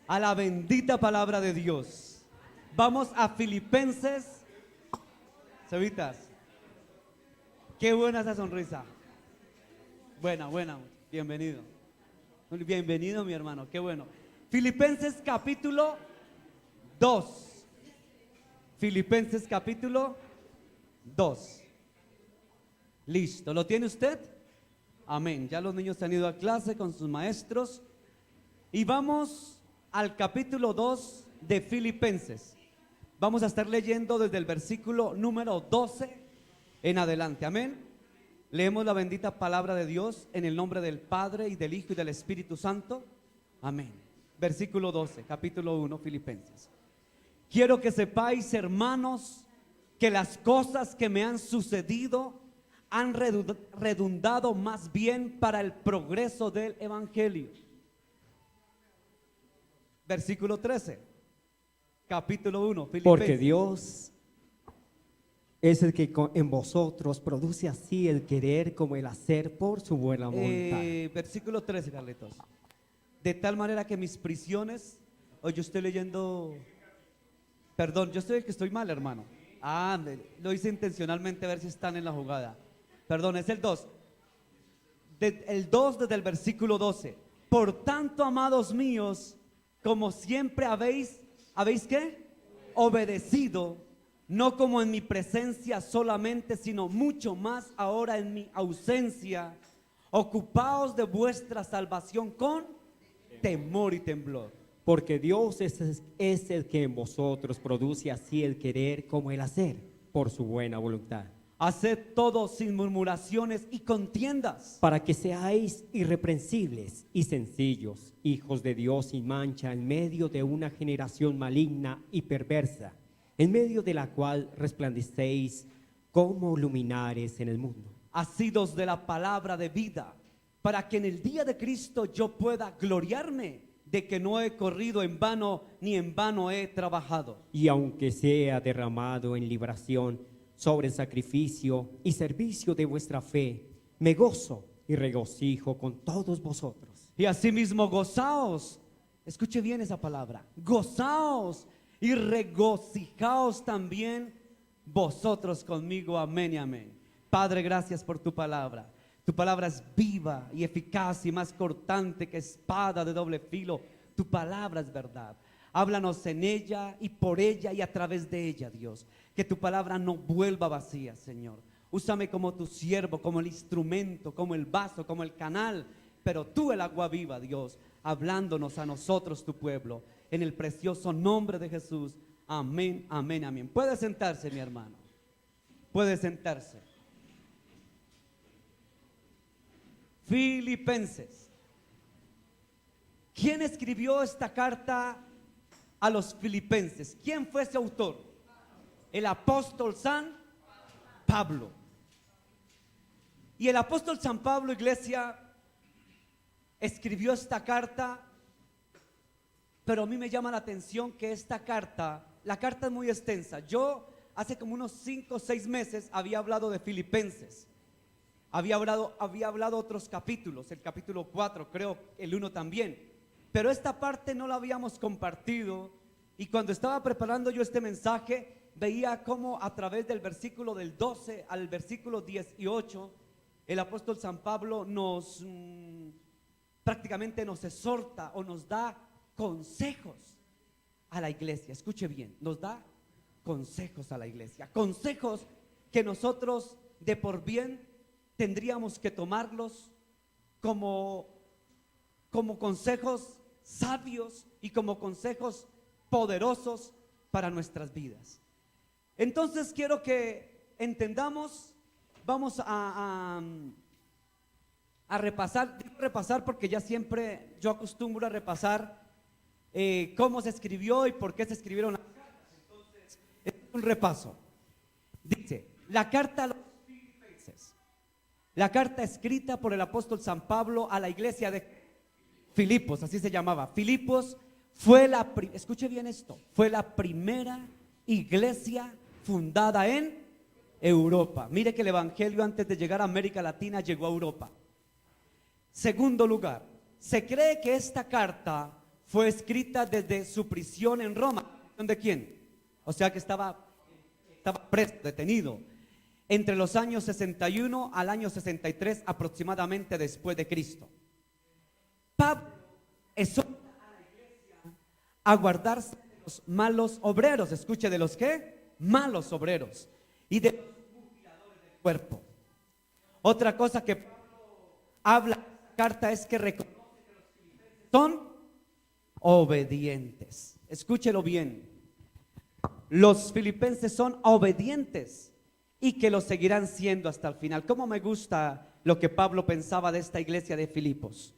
a la bendita palabra de Dios. Vamos a Filipenses. Cevitas, qué buena esa sonrisa. Buena, bienvenido. Bienvenido, mi hermano, qué bueno. Filipenses capítulo 2. Filipenses capítulo 2. Listo, ¿lo tiene usted? Amén. Ya los niños han ido a clase con sus maestros. Y vamos al capítulo 2 de Filipenses. Vamos a estar leyendo desde el versículo número 12 en adelante. Amén. Leemos la bendita palabra de Dios en el nombre del Padre y del Hijo y del Espíritu Santo. Amén. Versículo 12, capítulo 1, Filipenses. Quiero que sepáis, hermanos, que las cosas que me han sucedido han redundado más bien para el progreso del Evangelio. Versículo 13, capítulo 1, Filipenses. Porque Dios es el que en vosotros produce así el querer como el hacer por su buena voluntad. Versículo 13, Carlitos. De tal manera que mis prisiones, hoy yo estoy leyendo, perdón, yo soy el que estoy mal, hermano. Lo hice intencionalmente a ver si están en la jugada. Perdón, es el 2. El 2 desde el versículo 12. Por tanto, amados míos, como siempre habéis ¿qué? Obedecido, no como en mi presencia solamente, sino mucho más ahora en mi ausencia. Ocupaos de vuestra salvación con temor y temblor. Porque Dios es el que en vosotros produce así el querer como el hacer por su buena voluntad. Haced todo sin murmuraciones y contiendas, para que seáis irreprensibles y sencillos, hijos de Dios sin mancha, en medio de una generación maligna y perversa, en medio de la cual resplandecéis como luminares en el mundo. asidos de la palabra de vida, para que en el día de Cristo yo pueda gloriarme de que no he corrido en vano, ni en vano he trabajado. Y aunque sea derramado en libación sobre sacrificio y servicio de vuestra fe, me gozo y regocijo con todos vosotros. Y asimismo gozaos, escuche bien esa palabra, gozaos y regocijaos también vosotros conmigo. Amén y amén. Padre, gracias por tu palabra. Tu palabra es viva y eficaz y más cortante que espada de doble filo. Tu palabra es verdad. Háblanos en ella y por ella y a través de ella, Dios. Que tu palabra no vuelva vacía, Señor. Úsame como tu siervo, como el instrumento, como el vaso, como el canal. Pero tú el agua viva, Dios, hablándonos a nosotros, tu pueblo. En el precioso nombre de Jesús. Amén, amén, amén. Puede sentarse, mi hermano. Puede sentarse. Filipenses. ¿Quién escribió esta carta a los filipenses? ¿Quién fue ese autor? El apóstol San Pablo. Y el apóstol San Pablo, iglesia, escribió esta carta, pero a mí me llama la atención que esta carta, la carta es muy extensa. Yo hace como unos 5 o 6 meses había hablado de Filipenses. Había hablado otros capítulos, el capítulo 4, creo, el 1 también. Pero esta parte no la habíamos compartido. Y cuando estaba preparando yo este mensaje, veía cómo a través del versículo del 12 al versículo 18, el apóstol San Pablo prácticamente nos exhorta o nos da consejos a la iglesia. Escuche bien, nos da consejos a la iglesia. Consejos que nosotros de por bien tendríamos que tomarlos como consejos sabios y como consejos poderosos para nuestras vidas. Entonces quiero que entendamos, vamos a repasar, porque ya siempre yo acostumbro a repasar cómo se escribió y por qué se escribieron las cartas. Entonces, es un repaso. Dice, la carta a los Filipenses, la carta escrita por el apóstol San Pablo a la iglesia de Filipos, así se llamaba. Filipos fue escuche bien esto, fue la primera iglesia fundada en Europa. Mire que el evangelio antes de llegar a América Latina llegó a Europa. Segundo lugar, se cree que esta carta fue escrita desde su prisión en Roma. ¿De quién? O sea que estaba preso, detenido, entre los años 61 al año 63 aproximadamente después de Cristo. Pablo exhorta a la iglesia a guardarse de los malos obreros. Escuche, ¿de los qué? Malos obreros y de los mutiladores del cuerpo. Otra cosa que Pablo habla en esta carta es que reconoce que los filipenses son obedientes. Escúchelo bien. Los filipenses son obedientes y que lo seguirán siendo hasta el final. ¿Cómo me gusta lo que Pablo pensaba de esta iglesia de Filipos?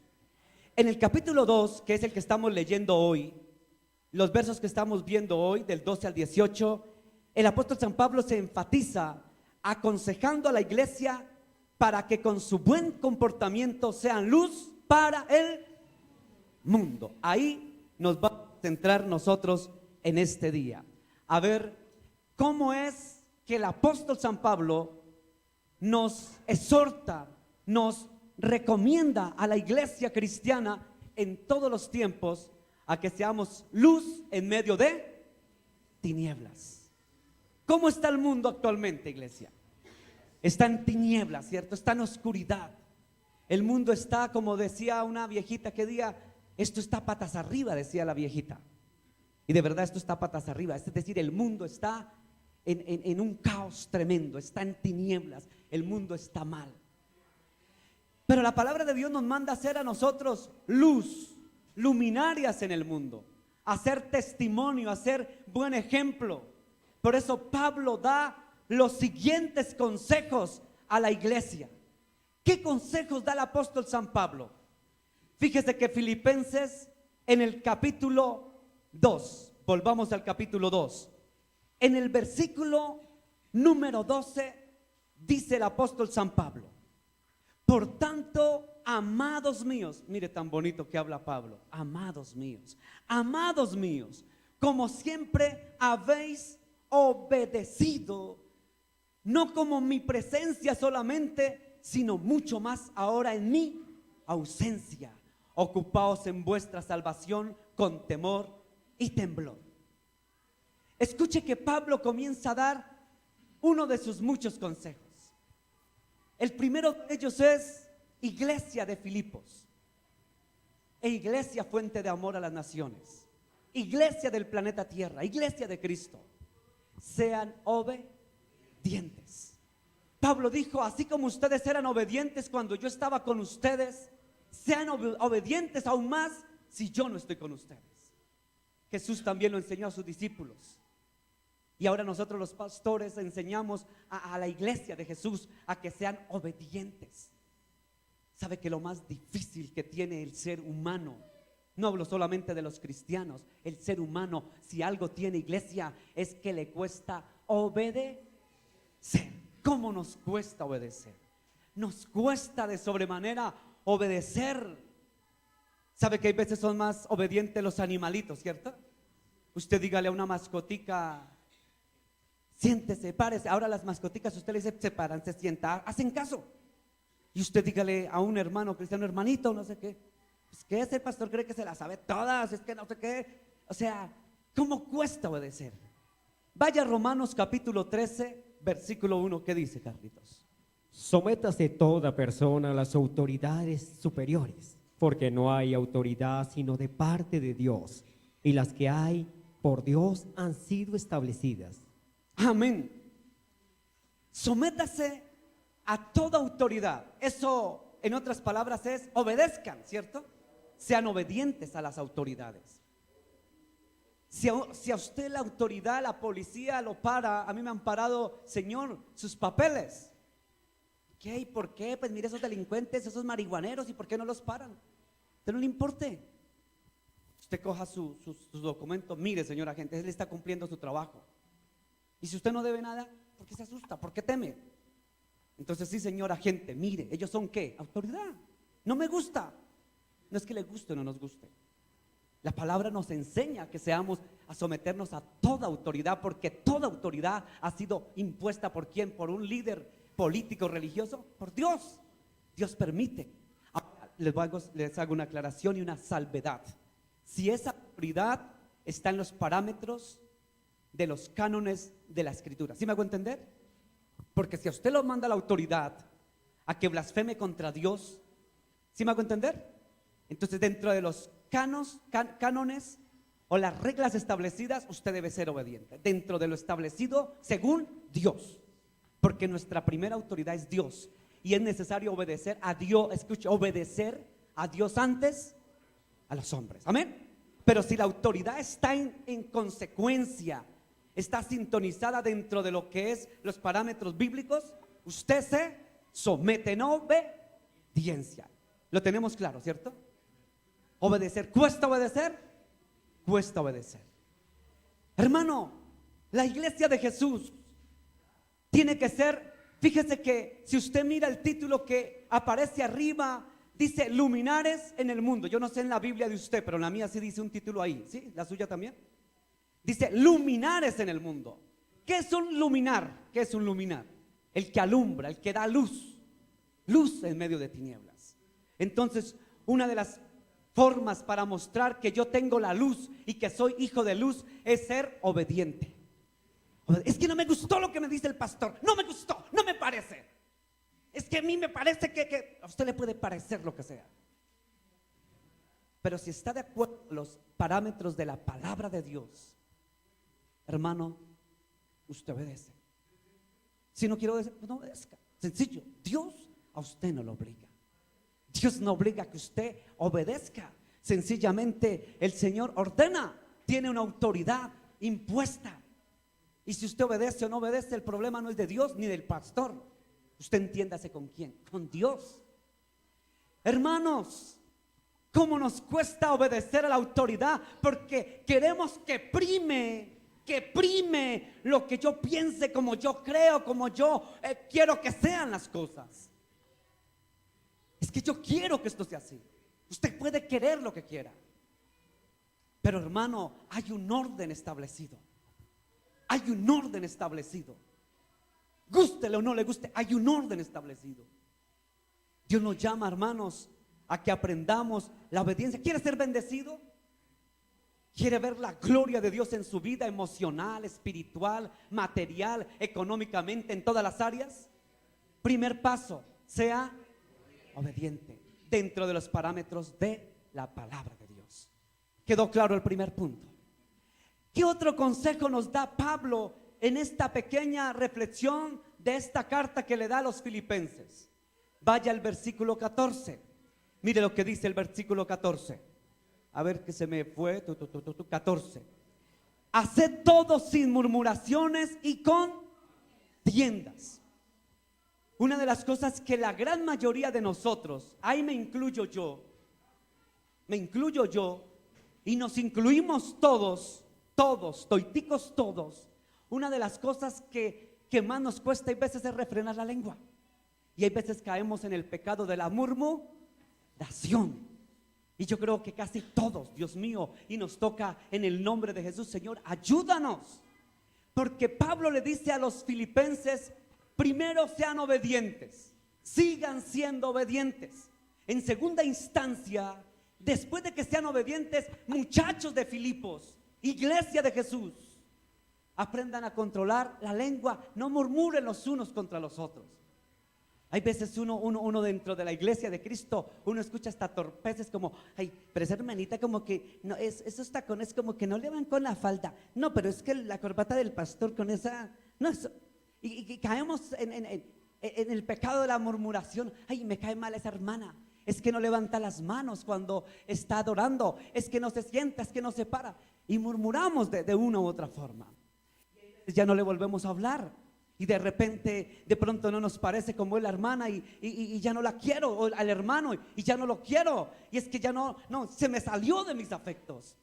En el capítulo 2, que es el que estamos leyendo hoy, los versos que estamos viendo hoy, del 12 al 18, el apóstol San Pablo se enfatiza aconsejando a la iglesia para que con su buen comportamiento sean luz para el mundo. Ahí nos vamos a centrar nosotros en este día, a ver cómo es que el apóstol San Pablo nos exhorta, nos recomienda a la iglesia cristiana en todos los tiempos a que seamos luz en medio de tinieblas. ¿Cómo está el mundo actualmente, iglesia? Está en tinieblas, ¿cierto? Está en oscuridad. El mundo está, como decía una viejita que decía, esto está patas arriba, decía la viejita. Y de verdad esto está patas arriba. Es decir, el mundo está en un caos tremendo, está en tinieblas, el mundo está mal. Pero la palabra de Dios nos manda a ser a nosotros luz, luminarias en el mundo, a ser testimonio, a ser buen ejemplo. Por eso Pablo da los siguientes consejos a la iglesia. ¿Qué consejos da el apóstol San Pablo? Fíjese que Filipenses en el capítulo 2, volvamos al capítulo 2, en el versículo número 12 dice el apóstol San Pablo: por tanto, amados míos, mire tan bonito que habla Pablo, amados míos, como siempre habéis obedecido, no como mi presencia solamente, sino mucho más ahora en mi ausencia. Ocupaos en vuestra salvación con temor y temblor. Escuche que Pablo comienza a dar uno de sus muchos consejos. El primero de ellos es iglesia de Filipos, e iglesia fuente de amor a las naciones, iglesia del planeta Tierra, iglesia de Cristo. Sean obedientes. Pablo dijo: así como ustedes eran obedientes cuando yo estaba con ustedes, sean obedientes aún más si yo no estoy con ustedes. Jesús también lo enseñó a sus discípulos. Y ahora nosotros los pastores enseñamos a la iglesia de Jesús a que sean obedientes. Sabe que lo más difícil que tiene el ser humano, no hablo solamente de los cristianos, el ser humano, si algo tiene, iglesia, es que le cuesta obedecer. ¿Cómo nos cuesta obedecer? Nos cuesta de sobremanera obedecer. Sabe que hay veces son más obedientes los animalitos, ¿cierto? Usted dígale a una mascotica: siéntese, párese. Ahora las mascoticas, usted le dice, se paran, se sientan, hacen caso. Y usted dígale a un hermano cristiano: hermanito, no sé qué, pues que ese pastor cree que se las sabe todas, es que no sé qué. O sea, ¿cómo cuesta obedecer? Vaya a Romanos capítulo 13, versículo 1, ¿qué dice, Carlitos? Sométase toda persona a las autoridades superiores, porque no hay autoridad sino de parte de Dios, y las que hay por Dios han sido establecidas. Amén. Sométase a toda autoridad. Eso, en otras palabras, es obedezcan, ¿cierto? Sean obedientes a las autoridades. Si a usted la autoridad, la policía lo para, a mí me han parado, señor, sus papeles. ¿Qué? ¿Y por qué? Pues mire, esos delincuentes, esos marihuaneros, ¿y por qué no los paran? ¿A usted no le importe? Usted coja sus documentos, mire, señor agente, él está cumpliendo su trabajo. Y si usted no debe nada, ¿por qué se asusta? ¿Por qué teme? Entonces, sí, señor agente, mire, ellos son ¿qué? Autoridad. No me gusta. No es que le guste o no nos guste. La palabra nos enseña que seamos a someternos a toda autoridad, porque toda autoridad ha sido impuesta ¿por quién? Por un líder político religioso, por Dios. Dios permite. Ahora, les hago una aclaración y una salvedad. si esa autoridad está en los parámetros de los cánones de la Escritura. ¿Sí me hago entender? Porque si a usted lo manda la autoridad a que blasfeme contra Dios, ¿sí me hago entender? Entonces, dentro de los cánones o las reglas establecidas, usted debe ser obediente dentro de lo establecido según Dios, porque nuestra primera autoridad es Dios y es necesario obedecer a Dios. Escuche, obedecer a Dios antes a los hombres, amén. Pero si la autoridad está en consecuencia, está sintonizada dentro de lo que es los parámetros bíblicos, usted se somete en obediencia. Lo tenemos claro, ¿cierto? Obedecer, ¿cuesta obedecer? Cuesta obedecer. Hermano, la iglesia de Jesús tiene que ser, fíjese que si usted mira el título que aparece arriba, dice luminares en el mundo. Yo no sé en la Biblia de usted, pero en la mía sí dice un título ahí, ¿sí? ¿La suya también? Dice luminares en el mundo. ¿Qué es un luminar? ¿Qué es un luminar? El que alumbra, el que da luz, luz en medio de tinieblas. Entonces, una de las formas para mostrar que yo tengo la luz y que soy hijo de luz es ser obediente. Es que no me gustó lo que me dice el pastor, no me gustó, no me parece. Es que a mí me parece que a usted le puede parecer lo que sea. Pero si está de acuerdo con los parámetros de la palabra de Dios, hermano, usted obedece. Si no quiere obedecer, pues no obedezca. Sencillo, Dios a usted no lo obliga. Dios no obliga a que usted obedezca. Sencillamente el Señor ordena, tiene una autoridad impuesta. Y si usted obedece o no obedece, el problema no es de Dios ni del pastor. Usted entiéndase con quién, con Dios. Hermanos, ¿cómo nos cuesta obedecer a la autoridad? Porque queremos que prime lo que yo piense, como yo creo, como yo quiero que sean las cosas. Es que yo quiero que esto sea así. Usted puede querer lo que quiera, pero hermano, hay un orden establecido. Hay un orden establecido. Gústele o no le guste, hay un orden establecido. Dios nos llama, hermanos, a que aprendamos la obediencia. ¿Quiere ser bendecido? ¿Quiere ver la gloria de Dios en su vida emocional, espiritual, material, económicamente, en todas las áreas? Primer paso, sea obediente dentro de los parámetros de la palabra de Dios. ¿Quedó claro el primer punto? ¿Qué otro consejo nos da Pablo en esta pequeña reflexión de esta carta que le da a los filipenses? Vaya al versículo 14. Mire lo que dice el versículo 14. A ver, que se me fue. 14. Haced todo sin murmuraciones y contiendas. Una de las cosas que la gran mayoría de nosotros, ahí me incluyo yo, y nos incluimos todos, toiticos todos. Una de las cosas que más nos cuesta, hay veces, es refrenar la lengua. Y hay veces caemos en el pecado de la murmuración. Y yo creo que casi todos, Dios mío, y nos toca en el nombre de Jesús, Señor, ayúdanos. Porque Pablo le dice a los filipenses, primero sean obedientes, sigan siendo obedientes. En segunda instancia, después de que sean obedientes, muchachos de Filipos, iglesia de Jesús, aprendan a controlar la lengua, no murmuren los unos contra los otros. Hay veces uno dentro de la iglesia de Cristo, uno escucha hasta torpeces como, ay, pero esa hermanita como que, no, esos tacones como que no le van con la falda. No, pero es que la corbata del pastor con esa, no, eso. Y caemos en el pecado de la murmuración. Ay, me cae mal esa hermana. Es que no levanta las manos cuando está adorando. Es que no se sienta, es que no se para. Y murmuramos de una u otra forma. Ya no le volvemos a hablar. Y de repente, de pronto no nos parece como es la hermana y ya no la quiero, o al hermano y ya no lo quiero. Y es que ya no, se me salió de mis afectos.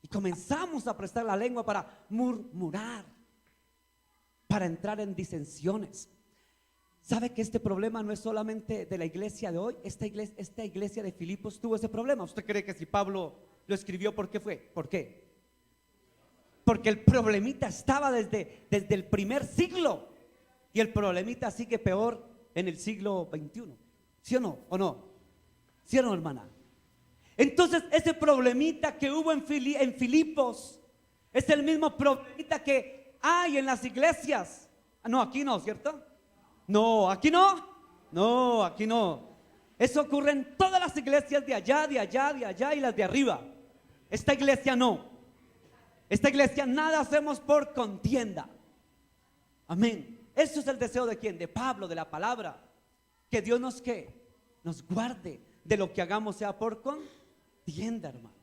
Y comenzamos a prestar la lengua para murmurar, para entrar en disensiones. ¿Sabe que este problema no es solamente de la iglesia de hoy? Esta iglesia de Filipos tuvo ese problema. ¿Usted cree que si Pablo lo escribió, por qué fue? ¿Por qué? Porque el problemita estaba desde el primer siglo. Y el problemita sigue peor en el siglo XXI. ¿Sí o no? ¿O no? ¿Sí o no, hermana? Entonces ese problemita que hubo en Filipos es el mismo problemita que hay en las iglesias. No, aquí no, ¿cierto? No, aquí no. No, aquí no. Eso ocurre en todas las iglesias de allá, de allá, de allá y las de arriba. Esta iglesia no. Esta iglesia nada hacemos por contienda. Amén. Eso es el deseo de quién, de Pablo, de la palabra. Que Dios nos guarde de lo que hagamos sea por contienda, hermano.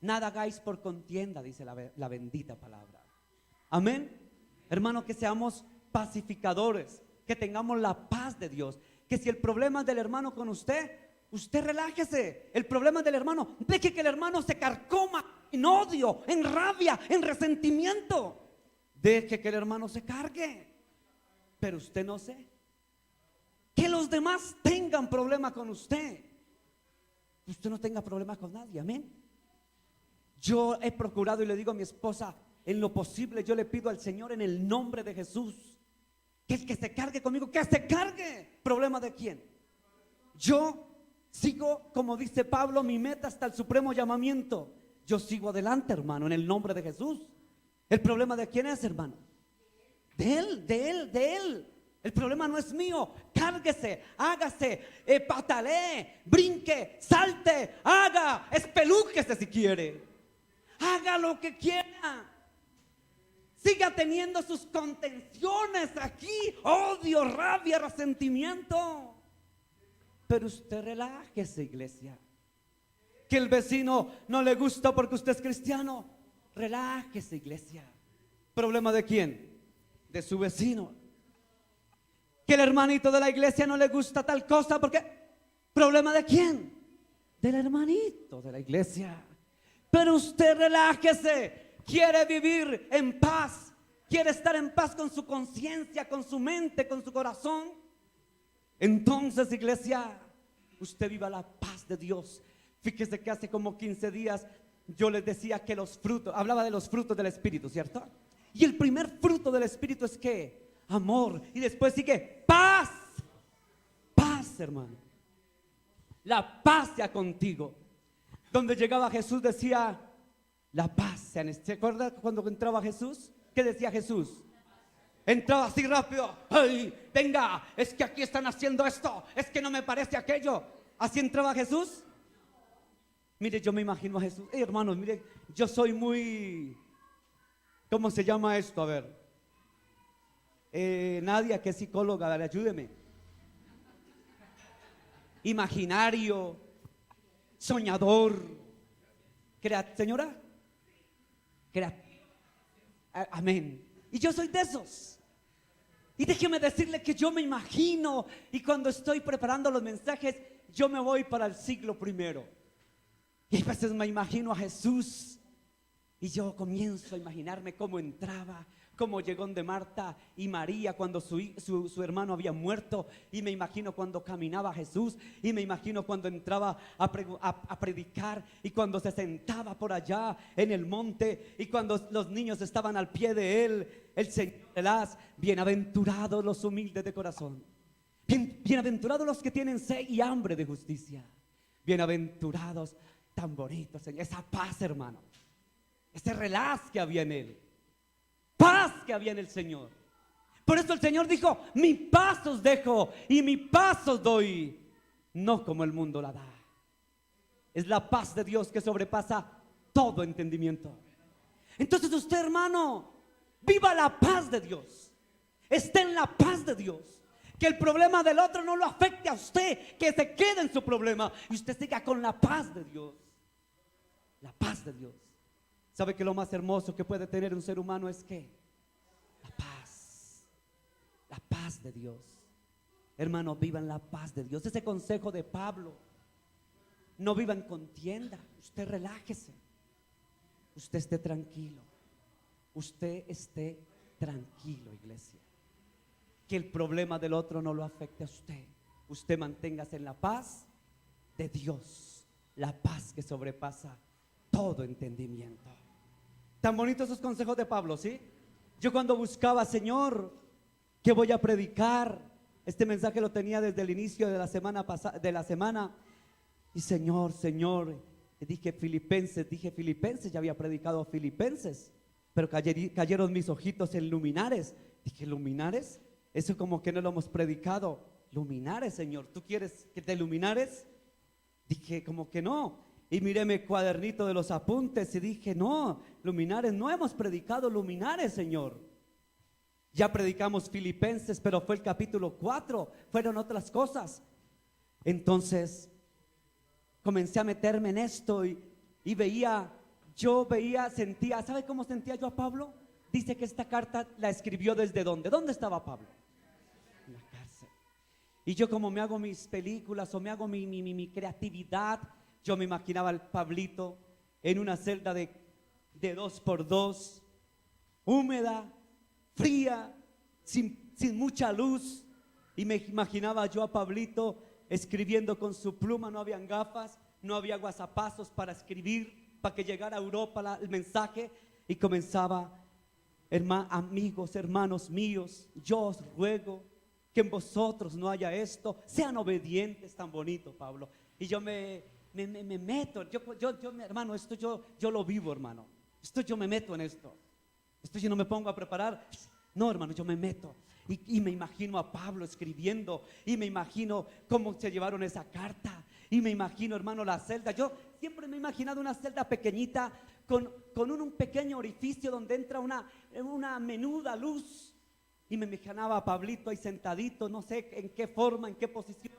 Nada hagáis por contienda, dice la bendita palabra. Amén. Hermano, que seamos pacificadores, que tengamos la paz de Dios. Que si el problema es del hermano con usted relájese. El problema es del hermano, deje que el hermano se carcoma en odio, en rabia, en resentimiento. Deje que el hermano se cargue, pero usted no sé. Que los demás tengan problema con usted, usted no tenga problema con nadie. Amén. Yo he procurado y le digo a mi esposa, en lo posible yo le pido al Señor en el nombre de Jesús, que el que se cargue conmigo, que se cargue. ¿Problema de quién? Yo sigo, como dice Pablo, mi meta hasta el supremo llamamiento. Yo sigo adelante, hermano, en el nombre de Jesús. ¿El problema de quién es, hermano? De él, de él, de él. El problema no es mío. Cárguese, hágase, patalee, brinque, salte, haga, espelúquese si quiere. Haga lo que quiera. Siga teniendo sus contenciones aquí, odio, rabia, resentimiento. Pero usted relájese, iglesia. Que el vecino no le gusta porque usted es cristiano. Relájese, iglesia. ¿Problema de quién? De su vecino. Que el hermanito de la iglesia no le gusta tal cosa porque ¿problema de quién? Del hermanito de la iglesia. Pero usted relájese. Quiere vivir en paz, quiere estar en paz con su conciencia, con su mente, con su corazón. Entonces, iglesia, usted viva la paz de Dios. Fíjese que hace como 15 días yo les decía que los frutos, hablaba de los frutos del Espíritu, ¿cierto? Y el primer fruto del Espíritu es ¿qué? Amor. Y después sigue paz. Paz, hermano. La paz sea contigo. Donde llegaba Jesús decía, la paz. ¿Se acuerda cuando entraba Jesús? ¿Qué decía Jesús? Entraba así rápido. ¡Ay, venga! Es que aquí están haciendo esto. Es que no me parece aquello. ¿Así entraba Jesús? Mire, yo me imagino a Jesús. Hermanos, mire, yo soy muy... ¿Cómo se llama esto? A ver. Nadia, que es psicóloga, dale, ayúdeme. Imaginario, soñador. ¿Señora? Amén. Y yo soy de esos. Y déjeme decirle que yo me imagino, y cuando estoy preparando los mensajes, yo me voy para el siglo I. Y a veces me imagino a Jesús, y yo comienzo a imaginarme cómo entraba, cómo llegó de Marta y María cuando su hermano había muerto. Y me imagino cuando caminaba Jesús, y me imagino cuando entraba a predicar, y cuando se sentaba por allá en el monte, y cuando los niños estaban al pie de él. El Señor de las bienaventurados los humildes de corazón, bienaventurados los que tienen sed y hambre de justicia, bienaventurados, tan bonitos, Señor. Esa paz, hermano, ese relax que había en él, paz que había en el Señor. Por eso el Señor dijo, mi paz os dejo y mi paz os doy, no como el mundo la da. Es la paz de Dios que sobrepasa todo entendimiento. Entonces usted, hermano, viva la paz de Dios. Esté en la paz de Dios. Que el problema del otro no lo afecte a usted, que se quede en su problema y usted siga con la paz de Dios. La paz de Dios. ¿Sabe que lo más hermoso que puede tener un ser humano es qué? La paz. La paz de Dios. Hermano, vivan la paz de Dios. Ese consejo de Pablo. No viva en contienda. Usted relájese. Usted esté tranquilo. Usted esté tranquilo, iglesia. Que el problema del otro no lo afecte a usted. Usted manténgase en la paz de Dios. La paz que sobrepasa todo entendimiento. Tan bonitos esos consejos de Pablo, ¿sí? Yo cuando buscaba, Señor, ¿qué voy a predicar? Este mensaje lo tenía desde el inicio de la semana pasada, y Señor, dije Filipenses, ya había predicado Filipenses, pero cayeron mis ojitos en luminares. Dije, ¿luminares? Eso como que no lo hemos predicado. Luminares, Señor, ¿tú quieres que te luminares? Dije, como que no. Y miré mi cuadernito de los apuntes y dije, no, luminares, no hemos predicado luminares, Señor. Ya predicamos Filipenses, pero fue el capítulo 4, fueron otras cosas. Entonces comencé a meterme en esto y sentía, ¿sabe cómo sentía yo a Pablo? Dice que esta carta la escribió desde ¿dónde? ¿Dónde estaba Pablo? En la cárcel. Y yo, como me hago mis películas o me hago mi creatividad, yo me imaginaba al Pablito en una celda de 2x2, húmeda, fría, sin mucha luz. Y me imaginaba yo a Pablito escribiendo con su pluma. No habían gafas, no había guasapazos para escribir, para que llegara a Europa el mensaje. Y comenzaba, amigos, hermanos míos, yo os ruego que en vosotros no haya esto, sean obedientes. Tan bonito, Pablo. Y yo me meto, hermano, esto yo lo vivo, hermano. Esto yo me meto en esto. Esto yo no me pongo a preparar. No, hermano, yo me meto. Y me imagino a Pablo escribiendo. Y me imagino cómo se llevaron esa carta. Y me imagino, hermano, la celda. Yo siempre me he imaginado una celda pequeñita con un pequeño orificio donde entra una menuda luz. Y me imaginaba a Pablito ahí sentadito, no sé en qué forma, en qué posición,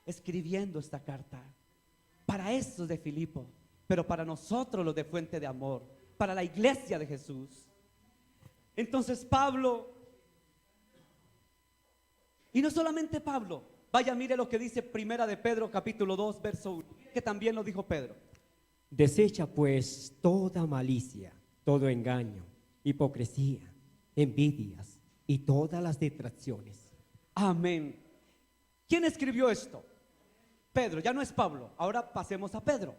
escribiendo esta carta. Para esos de Filipo, pero para nosotros los de Fuente de Amor, para la iglesia de Jesús. Entonces Pablo, y no solamente Pablo, vaya, mire lo que dice Primera de Pedro capítulo 2 verso 1, que también lo dijo Pedro. Desecha pues toda malicia, todo engaño, hipocresía, envidias y todas las detracciones. Amén. ¿Quién escribió esto? Pedro, ya no es Pablo. Ahora pasemos a Pedro.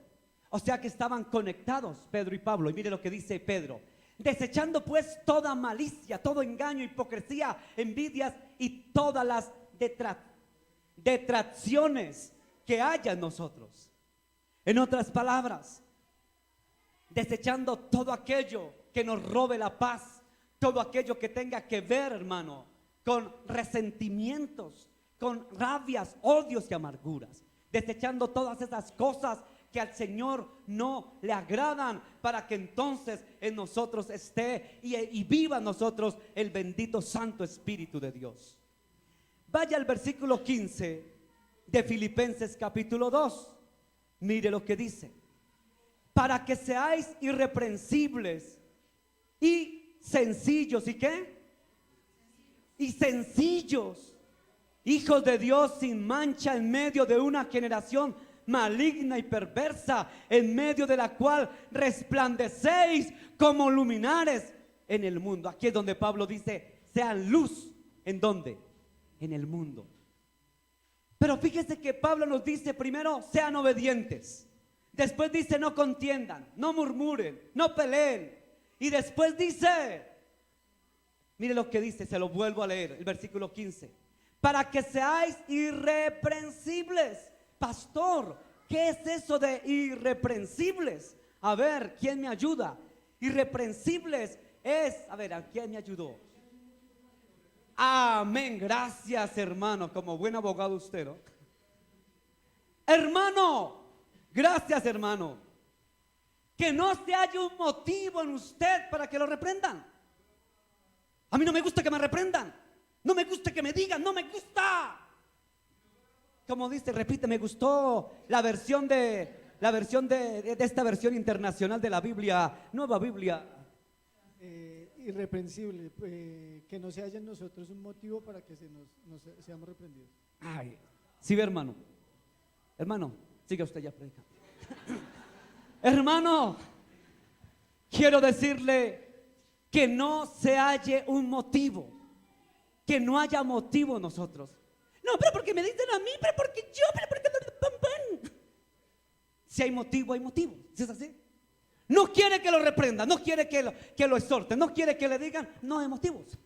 O sea que estaban conectados Pedro y Pablo. Y mire lo que dice Pedro: desechando pues toda malicia, todo engaño, hipocresía, envidias y todas las detracciones que haya en nosotros. En otras palabras, desechando todo aquello que nos robe la paz, todo aquello que tenga que ver, hermano, con resentimientos, con rabias, odios y amarguras. Desechando todas esas cosas que al Señor no le agradan, para que entonces en nosotros esté y viva en nosotros el bendito Santo Espíritu de Dios. Vaya al versículo 15 de Filipenses capítulo 2. Mire lo que dice: para que seáis irreprensibles y sencillos. ¿Y qué? Y sencillos, hijos de Dios sin mancha en medio de una generación maligna y perversa, en medio de la cual resplandecéis como luminares en el mundo. Aquí es donde Pablo dice: sean luz. ¿En dónde? En el mundo. Pero fíjese que Pablo nos dice primero: sean obedientes. Después dice: no contiendan, no murmuren, no peleen. Y después dice, mire lo que dice, se lo vuelvo a leer, el versículo 15: para que seáis irreprensibles. Pastor, ¿qué es eso de irreprensibles? A ver, ¿quién me ayuda? Irreprensibles es, a ver, ¿a quién me ayudó? Amén, gracias, hermano, como buen abogado usted, ¿no? Hermano, gracias, hermano. Que no se haya un motivo en usted para que lo reprendan. A mí no me gusta que me reprendan. No me gusta que me digan, no me gusta. Como dice, repite, me gustó la versión de esta versión internacional de la Biblia, Nueva Biblia. Irreprensible, que no se haya en nosotros un motivo para que seamos reprendidos. Ay, sí, hermano. Hermano, siga usted ya predicando. Hermano, quiero decirle que no se halle un motivo, que no haya motivo en nosotros. No, pero porque me dicen a mí, pero porque yo, pero porque... Si hay motivo, hay motivo. ¿Sí es así? No quiere que lo reprendan, no quiere que lo exhorten, no quiere que le digan, no hay motivos.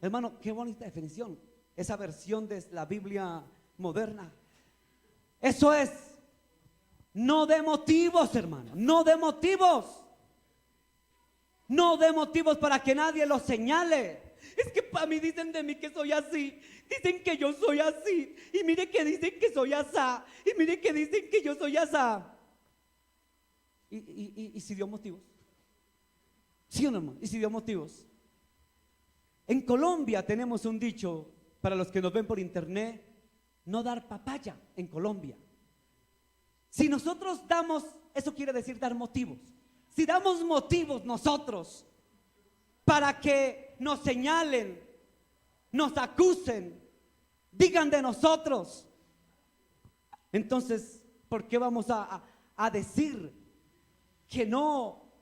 Hermano, qué bonita definición, esa versión de la Biblia moderna. Eso es No de motivos, hermano, no de motivos. No de motivos para que nadie lo señale. Es que para mí dicen de mí que soy así. Dicen que yo soy así. Y mire que dicen que soy asá. Y mire que dicen que yo soy asá. ¿Y si dio motivos? ¿Sí o no, hermano? ¿Y si dio motivos? En Colombia tenemos un dicho, para los que nos ven por internet, no dar papaya en Colombia. Si nosotros damos, eso quiere decir dar motivos. Si damos motivos nosotros para que nos señalen, nos acusen, digan de nosotros, entonces, ¿por qué vamos a decir que no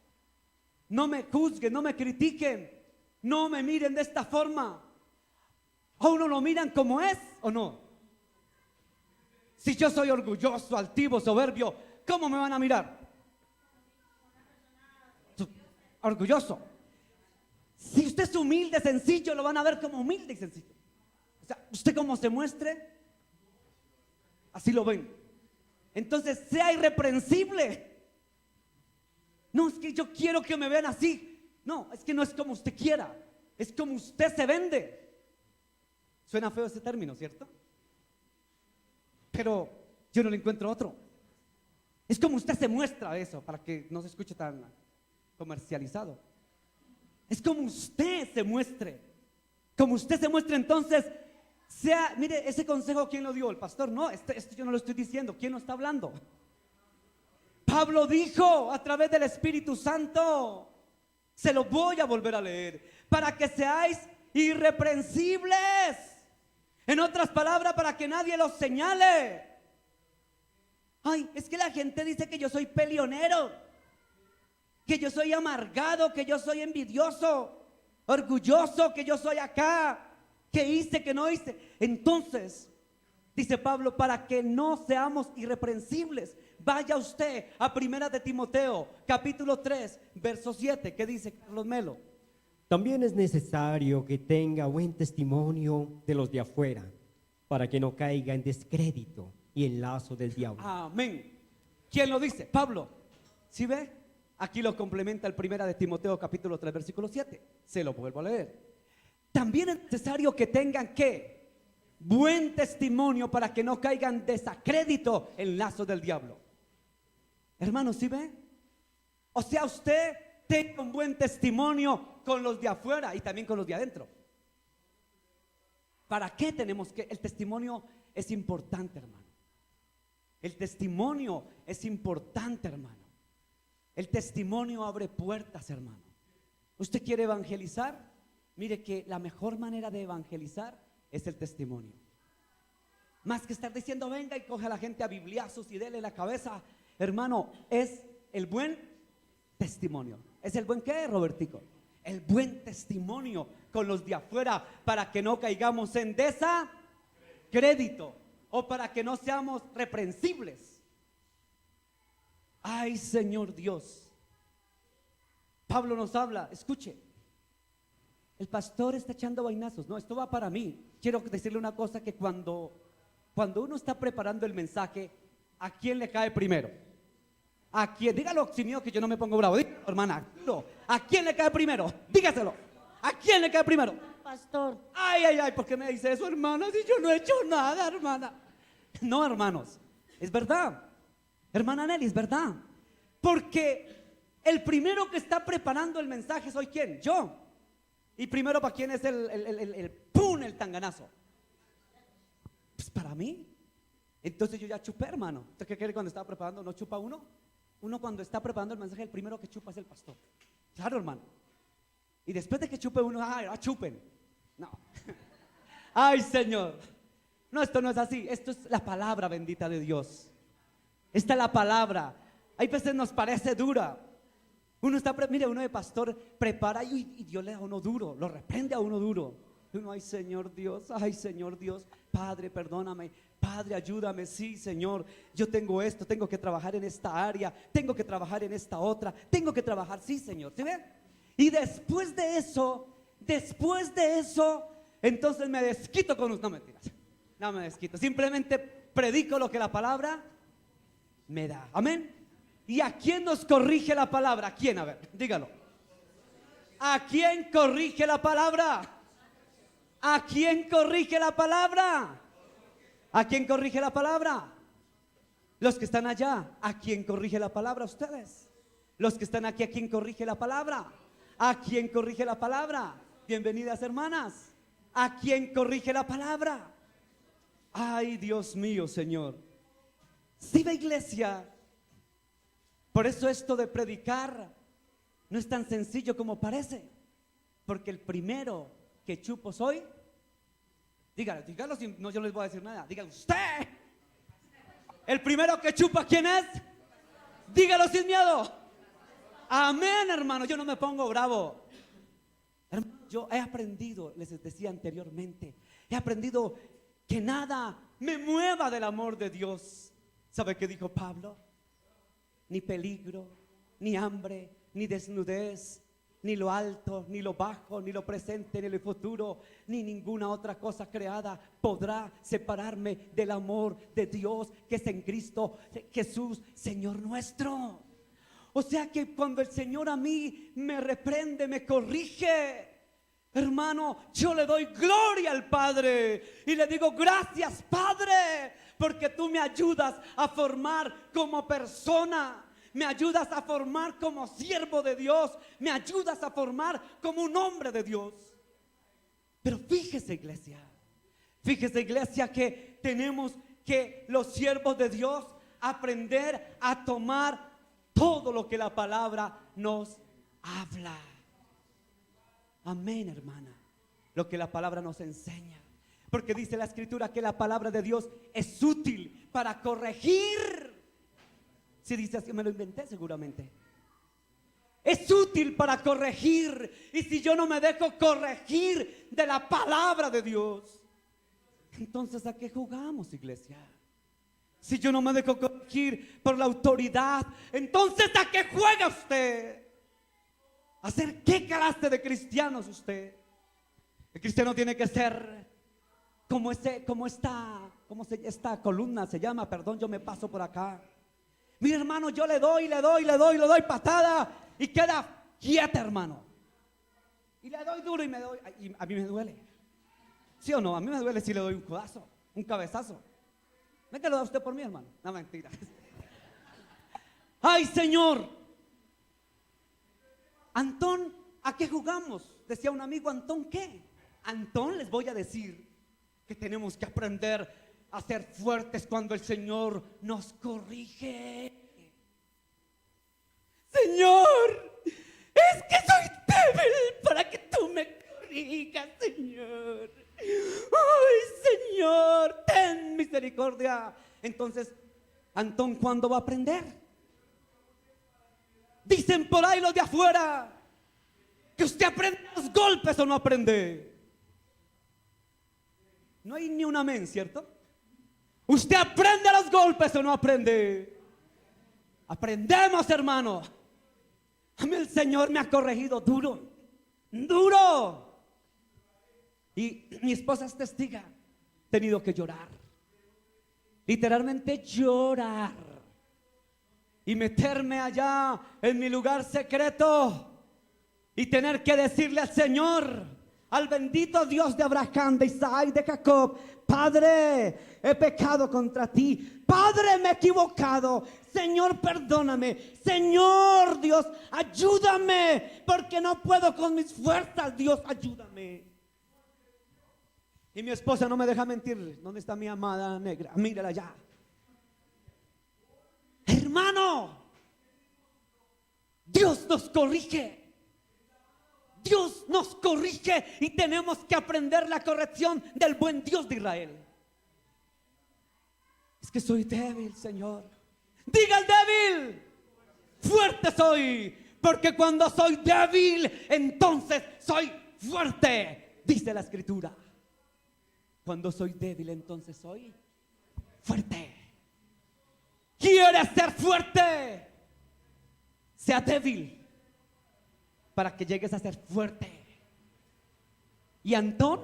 me juzguen, no me critiquen, no me miren de esta forma? ¿A uno lo miran como es o no? Si yo soy orgulloso, altivo, soberbio, ¿cómo me van a mirar? Orgulloso. Si usted es humilde, sencillo, lo van a ver como humilde y sencillo. O sea, usted como se muestre, así lo ven. Entonces, sea irreprensible. No, es que yo quiero que me vean así. No, es que no es como usted quiera, es como usted se vende. Suena feo ese término, ¿cierto? Pero yo no le encuentro otro. Es como usted se muestra, eso, para que no se escuche tan comercializado. Es como usted se muestre. Como usted se muestre, entonces, sea, mire, ese consejo, ¿quién lo dio? El pastor. No, esto yo no lo estoy diciendo. ¿Quién lo está hablando? Pablo dijo a través del Espíritu Santo. Se lo voy a volver a leer. Para que seáis irreprensibles. En otras palabras, para que nadie los señale. Ay, es que la gente dice que yo soy peleonero, que yo soy amargado, que yo soy envidioso, orgulloso, que yo soy acá, que hice, que no hice. Entonces, dice Pablo, para que no seamos irreprensibles, vaya usted a Primera de Timoteo, capítulo 3, verso 7, ¿qué dice Carlos Melo? También es necesario que tenga buen testimonio de los de afuera, para que no caiga en descrédito y en lazo del diablo. Amén. ¿Quién lo dice? Pablo. ¿Sí ve? Aquí lo complementa el Primera de Timoteo capítulo 3 versículo 7. Se lo vuelvo a leer. También es necesario que tengan ¿qué? Buen testimonio para que no caigan desacrédito en lazo del diablo. Hermanos, ¿sí ve? O sea, usted tenga un buen testimonio con los de afuera y también con los de adentro. ¿Para qué tenemos que? El testimonio es importante, hermano. El testimonio es importante, hermano. El testimonio abre puertas, hermano. ¿Usted quiere evangelizar? Mire que la mejor manera de evangelizar es el testimonio. Más que estar diciendo, venga y coge a la gente a bibliazos y dele la cabeza. Hermano, es el buen testimonio. ¿Es el buen qué, Robertico? El buen testimonio con los de afuera, para que no caigamos en desacrédito o para que no seamos reprensibles. Ay, Señor Dios. Pablo nos habla, escuche. El pastor está echando vainazos. No, esto va para mí. Quiero decirle una cosa, que cuando uno está preparando el mensaje, ¿a quién le cae primero? ¿A quién? Dígalo sin miedo, que yo no me pongo bravo. Dígalo, hermana. No. ¿A quién le cae primero? Dígaselo. ¿A quién le cae primero? Pastor. Ay, ay, ay, ¿por qué me dice eso, hermana? Si yo no he hecho nada, hermana. No, hermanos, es verdad. Hermana Nelly, es verdad. Porque el primero que está preparando el mensaje soy ¿quién? Yo. Y primero, ¿para quién es el tanganazo? Pues para mí. Entonces yo ya chupé, hermano. ¿Usted qué cree? Cuando estaba preparando, ¿no chupa uno? Uno cuando está preparando el mensaje, el primero que chupa es el pastor. Claro, hermano. Y después de que chupe uno, chupen. No. Ay, Señor. No, esto no es así. Esto es la palabra bendita de Dios. Esta es la palabra. Hay veces nos parece dura. Uno está, mire, uno de pastor prepara y Dios le da a uno duro, lo reprende a uno duro. Y uno, ay, Señor Dios, Padre, perdóname, Padre, ayúdame, sí, Señor, yo tengo esto, tengo que trabajar en esta área, tengo que trabajar en esta otra, tengo que trabajar, sí, Señor, ¿sí ven? Y después de eso, entonces me desquito con ustedes. No mentiras, no me desquito, simplemente predico lo que la palabra me da. Amén. ¿Y a quién nos corrige la palabra? ¿A quién? A ver, dígalo. ¿A quién corrige la palabra? ¿A quién corrige la palabra? ¿A quién corrige la palabra? Los que están allá. ¿A quién corrige la palabra? Ustedes. Los que están aquí, ¿a quién corrige la palabra? ¿A quién corrige la palabra? Bienvenidas, hermanas. ¿A quién corrige la palabra? Ay, Dios mío, Señor. Sí, la iglesia. Por eso esto de predicar no es tan sencillo como parece. Porque el primero que chupo soy. Dígalo, si no, yo no les voy a decir nada. Dígalo usted. El primero que chupa, ¿quién es? Dígalo sin miedo. Amén, hermano. Yo no me pongo bravo. Hermano, yo he aprendido, les decía anteriormente, he aprendido que nada me mueva del amor de Dios. ¿Sabe qué dijo Pablo? Ni peligro, ni hambre, ni desnudez, ni lo alto, ni lo bajo, ni lo presente, ni lo futuro, ni ninguna otra cosa creada podrá separarme del amor de Dios que es en Cristo Jesús, Señor nuestro. O sea que cuando el Señor a mí me reprende, me corrige, hermano, yo le doy gloria al Padre y le digo: gracias, Padre, porque tú me ayudas a formar como persona, me ayudas a formar como siervo de Dios, me ayudas a formar como un hombre de Dios. Pero fíjese, iglesia, que tenemos que los siervos de Dios aprender a tomar todo lo que la palabra nos habla. Amén, hermana. Lo que la palabra nos enseña. Porque dice la escritura que la palabra de Dios es útil para corregir. Si dice así, me lo inventé seguramente. Es útil para corregir. Y si yo no me dejo corregir de la palabra de Dios, entonces ¿a qué jugamos, iglesia? Si yo no me dejo corregir por la autoridad, entonces ¿a qué juega usted? ¿A ser qué clase de cristiano es usted? El cristiano tiene que ser como esta columna se llama, perdón, yo me paso por acá. Mira, hermano, yo le doy patada y queda quieta, hermano. Y le doy duro y a mí me duele. ¿Sí o no? A mí me duele si le doy un codazo, un cabezazo. ¿No es que lo da usted por mí, hermano? No, mentira. Ay, Señor. Antón, ¿a qué jugamos? Decía un amigo, ¿Antón qué? Antón, les voy a decir que tenemos que aprender a ser fuertes cuando el Señor nos corrige. Señor, es que soy débil para que tú me corrijas, Señor. Ay, Señor, ten misericordia. Entonces, Antón, ¿cuándo va a aprender? Dicen por ahí los de afuera que usted aprende los golpes o no aprende. No hay ni un amén, ¿cierto? ¿Usted aprende los golpes o no aprende? Aprendemos, hermano. A mí el Señor me ha corregido duro, duro. Y mi esposa es testiga. He tenido que llorar, literalmente llorar, y meterme allá en mi lugar secreto y tener que decirle al Señor, al bendito Dios de Abraham, de Isaac y de Jacob: Padre, he pecado contra ti. Padre, me he equivocado. Señor, perdóname. Señor Dios, ayúdame, porque no puedo con mis fuerzas. Dios, ayúdame. Y mi esposa no me deja mentir. ¿Dónde está mi amada negra? Mírala allá. Hermano, Dios nos corrige. Dios nos corrige y tenemos que aprender la corrección del buen Dios de Israel. Es que soy débil, Señor. Diga el débil: fuerte soy, porque cuando soy débil, entonces soy fuerte, dice la escritura. Cuando soy débil, entonces soy fuerte. ¿Quieres ser fuerte? Sea débil para que llegues a ser fuerte. Y Antón,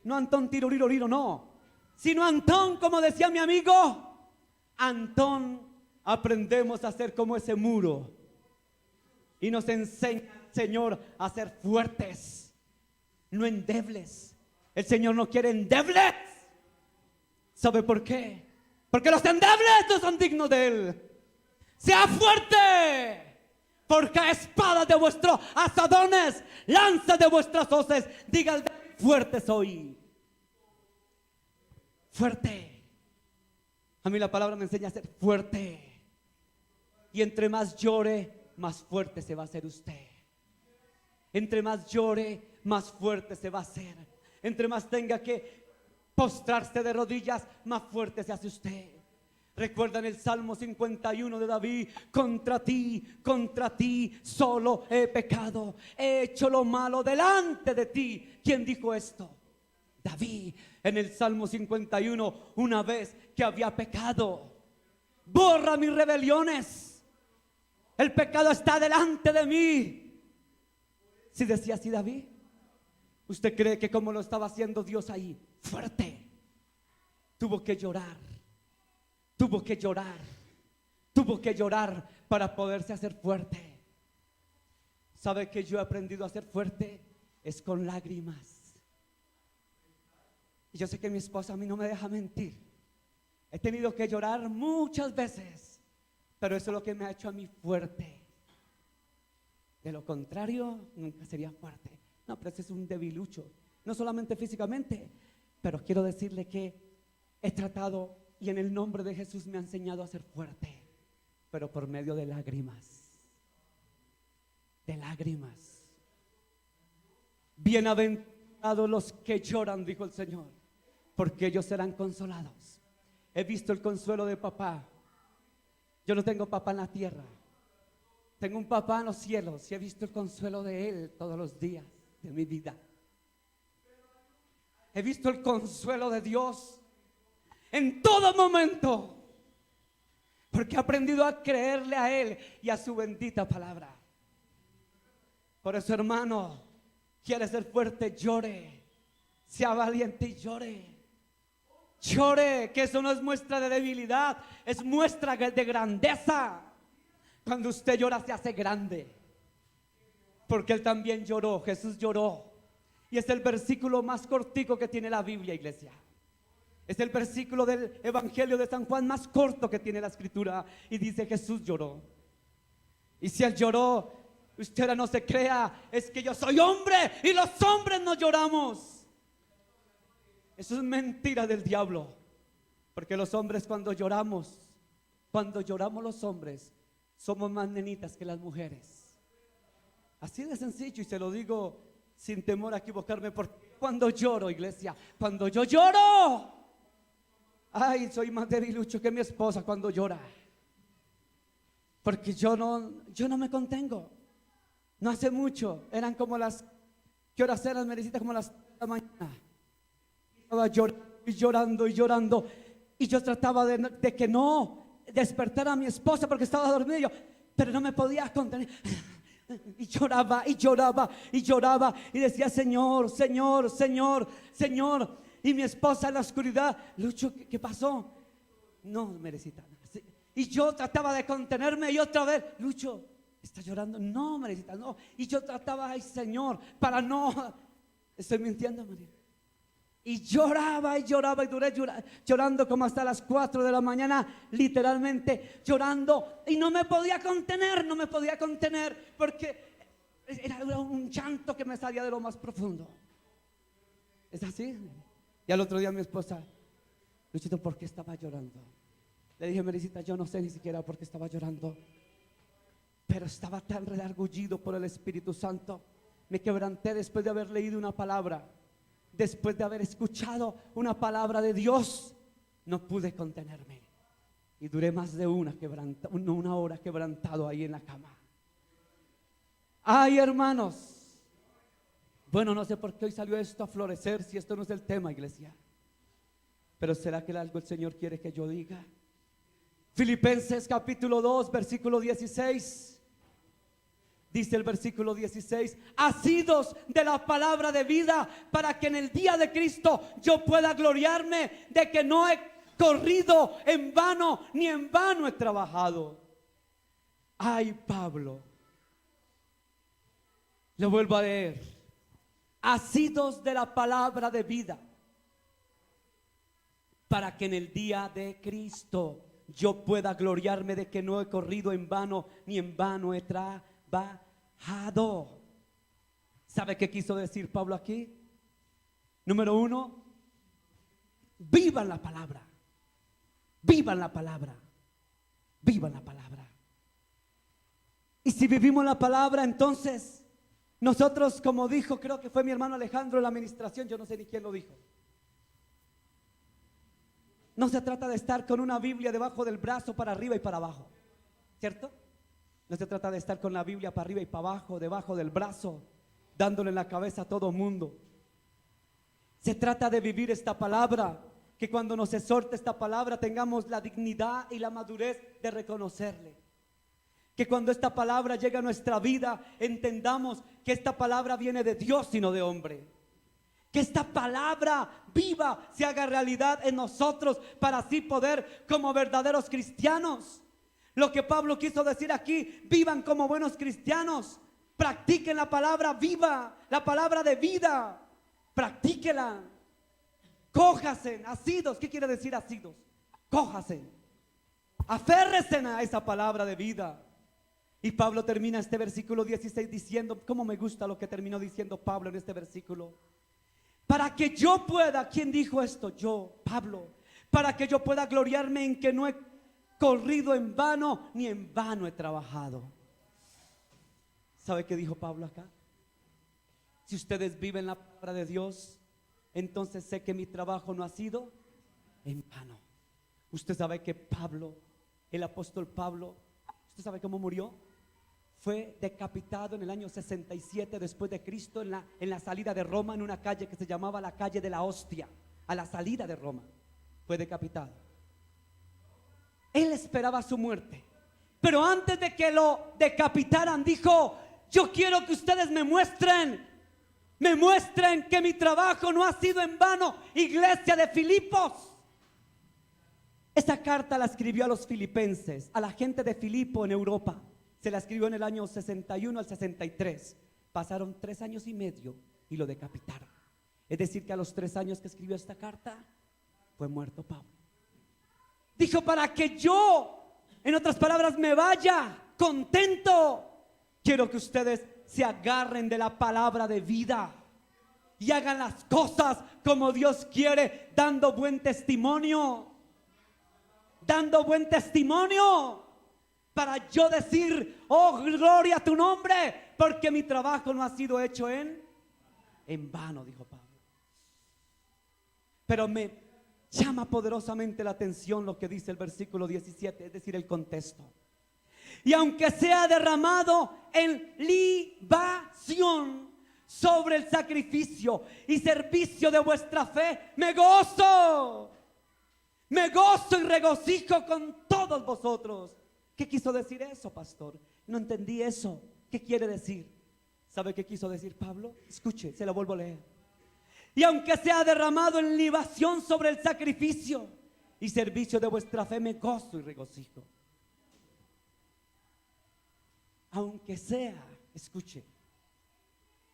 no Antón tiroriroriro, no, sino Antón, como decía mi amigo, Antón aprendemos a ser como ese muro. Y nos enseña el Señor a ser fuertes, no endebles. El Señor no quiere endebles. ¿Sabe por qué? Porque los endebles no son dignos de Él. Sea fuerte, porque a espadas de vuestros asadones, lanzas de vuestras hoces, diga el débil, fuerte soy. Fuerte. A mí la palabra me enseña a ser fuerte. Y entre más llore, más fuerte se va a hacer usted. Entre más llore, más fuerte se va a hacer. Entre más tenga que postrarse de rodillas, más fuerte se hace usted. Recuerdan el Salmo 51 de David: contra ti solo he pecado, he hecho lo malo delante de ti. ¿Quién dijo esto? David, en el Salmo 51, una vez que había pecado. Borra mis rebeliones, el pecado está delante de mí. Si decía así David, ¿usted cree que como lo estaba haciendo Dios ahí, fuerte? Tuvo que llorar, tuvo que llorar, tuvo que llorar para poderse hacer fuerte. ¿Sabe que yo he aprendido a ser fuerte? Es con lágrimas. Y yo sé que mi esposa a mí no me deja mentir. He tenido que llorar muchas veces, pero eso es lo que me ha hecho a mí fuerte. De lo contrario, nunca sería fuerte. No, pero ese es un debilucho. No solamente físicamente, pero quiero decirle que he tratado, y en el nombre de Jesús me ha enseñado a ser fuerte, pero por medio de lágrimas. De lágrimas. Bienaventurados los que lloran, dijo el Señor, porque ellos serán consolados. He visto el consuelo de papá. Yo no tengo papá en la tierra, tengo un papá en los cielos, y he visto el consuelo de Él todos los días de mi vida. He visto el consuelo de Dios en todo momento, porque he aprendido a creerle a Él y a su bendita palabra. Por eso, hermano, quiere ser fuerte, llore, sea valiente y llore. Llore, que eso no es muestra de debilidad, es muestra de grandeza. Cuando usted llora se hace grande, porque Él también lloró, Jesús lloró. Y es el versículo más cortico que tiene la Biblia, iglesia. Es el versículo del Evangelio de San Juan más corto que tiene la Escritura, y dice: Jesús lloró. Y si Él lloró, usted ahora no se crea, es que yo soy hombre y los hombres no lloramos. Eso es mentira del diablo, porque los hombres cuando lloramos los hombres, somos más nenitas que las mujeres. Así de sencillo, y se lo digo sin temor a equivocarme, porque cuando lloro, iglesia, cuando yo lloro, ay, soy más debilucho que mi esposa cuando llora, porque yo no me contengo. No hace mucho, eran como las, ¿qué horas eran, Merecita? Como las 3 de la mañana. Estaba llorando y llorando, y yo trataba de que no despertara a mi esposa porque estaba dormida, pero no me podía contener. Y lloraba y lloraba y lloraba y decía: Señor, Señor, Señor, Señor. Y mi esposa en la oscuridad: Lucho, ¿qué pasó? No, Merecita. Y yo trataba de contenerme, y otra vez: Lucho, ¿está llorando? No, Merecita, no. Y yo trataba: ay, Señor, para no. Estoy mintiendo, María. Y lloraba y lloraba, y duré llorando como hasta las 4 de la mañana, literalmente llorando, y no me podía contener, porque era un llanto que me salía de lo más profundo. ¿Es así? Y al otro día mi esposa: Luchito, ¿por qué estaba llorando? Le dije: Merecita, yo no sé ni siquiera por qué estaba llorando, pero estaba tan redargullido por el Espíritu Santo. Me quebranté después de haber leído una palabra, después de haber escuchado una palabra de Dios. No pude contenerme y duré más de una hora quebrantado ahí en la cama. Ay, hermanos, bueno, no sé por qué hoy salió esto a florecer, si esto no es el tema, iglesia, pero ¿será que algo el Señor quiere que yo diga? Filipenses capítulo 2 versículo 16. Dice el versículo 16: asidos de la palabra de vida, para que en el día de Cristo yo pueda gloriarme de que no he corrido en vano, ni en vano he trabajado. Ay, Pablo. Lo vuelvo a leer. Asidos de la palabra de vida, para que en el día de Cristo yo pueda gloriarme de que no he corrido en vano, ni en vano he trabajado. ¿Sabe qué quiso decir Pablo aquí? Número uno, vivan la palabra. Vivan la palabra. Vivan la palabra. Y si vivimos la palabra, entonces nosotros, como dijo, creo que fue mi hermano Alejandro en la administración, yo no sé ni quién lo dijo. No se trata de estar con una Biblia debajo del brazo para arriba y para abajo, ¿cierto? No se trata de estar con la Biblia para arriba y para abajo, debajo del brazo, dándole en la cabeza a todo mundo. Se trata de vivir esta palabra, que cuando nos exhorte esta palabra tengamos la dignidad y la madurez de reconocerle. Que cuando esta palabra llegue a nuestra vida entendamos que esta palabra viene de Dios y no de hombre. Que esta palabra viva se haga realidad en nosotros para así poder como verdaderos cristianos. Lo que Pablo quiso decir aquí, vivan como buenos cristianos. Practiquen la palabra viva, la palabra de vida. Practíquela. Cójasen, asidos. ¿Qué quiere decir asidos? Cójasen. Aférresen a esa palabra de vida. Y Pablo termina este versículo 16 diciendo, cómo me gusta lo que terminó diciendo Pablo en este versículo. Para que yo pueda, ¿quién dijo esto? Yo, Pablo. Para que yo pueda gloriarme en que no he corrido en vano, ni en vano he trabajado. ¿Sabe qué dijo Pablo acá? Si ustedes viven la palabra de Dios, entonces sé que mi trabajo no ha sido en vano. Usted sabe que Pablo, el apóstol Pablo, ¿usted sabe cómo murió? Fue decapitado en el año 67 después de Cristo en la salida de Roma, en una calle que se llamaba la calle de la Hostia. A la salida de Roma fue decapitado. Él esperaba su muerte, pero antes de que lo decapitaran dijo, yo quiero que ustedes me muestren que mi trabajo no ha sido en vano, iglesia de Filipos. Esa carta la escribió a los filipenses, a la gente de Filipo en Europa. Se la escribió en el año 61 al 63. Pasaron 3 años y medio y lo decapitaron. Es decir que a los 3 años que escribió esta carta fue muerto Pablo. Dijo, para que yo, en otras palabras, me vaya contento, quiero que ustedes se agarren de la palabra de vida y hagan las cosas como Dios quiere, dando buen testimonio. Dando buen testimonio. Para yo decir, oh, gloria a tu nombre, porque mi trabajo no ha sido hecho en vano, dijo Pablo. Pero me llama poderosamente la atención lo que dice el versículo 17, es decir, el contexto. Y aunque sea derramado en libación sobre el sacrificio y servicio de vuestra fe, me gozo y regocijo con todos vosotros. ¿Qué quiso decir eso, pastor? No entendí eso. ¿Qué quiere decir? ¿Sabe qué quiso decir Pablo? Escuche, se lo vuelvo a leer. Y aunque sea derramado en libación sobre el sacrificio y servicio de vuestra fe, me gozo y regocijo. Aunque sea, escuche,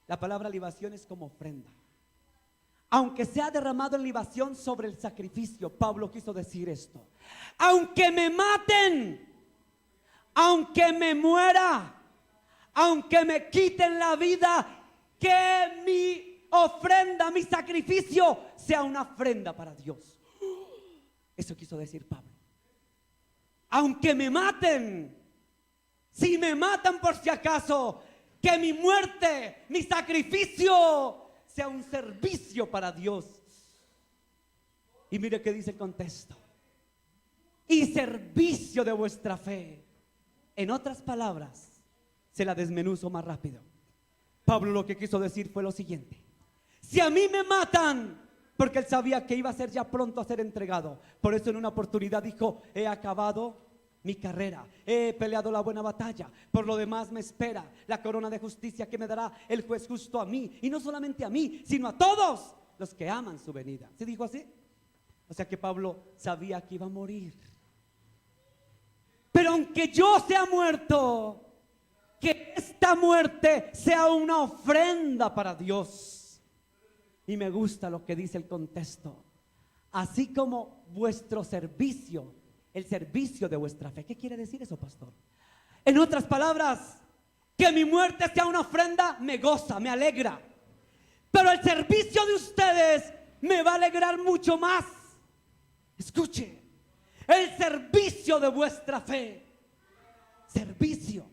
la palabra libación es como ofrenda. Aunque sea derramado en libación sobre el sacrificio, Pablo quiso decir esto. Aunque me maten, aunque me muera, aunque me quiten la vida, que mi ofrenda, mi sacrificio sea una ofrenda para Dios. Eso quiso decir Pablo. Aunque me maten, si me matan por si acaso, que mi muerte, mi sacrificio sea un servicio para Dios. Y mire qué dice el contexto. Y servicio de vuestra fe. En otras palabras, se la desmenuzo más rápido. Pablo lo que quiso decir fue lo siguiente: si a mí me matan, porque él sabía que iba a ser ya pronto a ser entregado, por eso en una oportunidad dijo, he acabado mi carrera, he peleado la buena batalla, por lo demás me espera la corona de justicia que me dará el juez justo a mí, y no solamente a mí, sino a todos los que aman su venida. ¿Sí dijo así? O sea que Pablo sabía que iba a morir. Pero aunque yo sea muerto, que esta muerte sea una ofrenda para Dios. Y me gusta lo que dice el contexto. Así como vuestro servicio, el servicio de vuestra fe. ¿Qué quiere decir eso, pastor? En otras palabras, que mi muerte sea una ofrenda me goza, me alegra. Pero el servicio de ustedes me va a alegrar mucho más. Escuche, el servicio de vuestra fe. Servicio.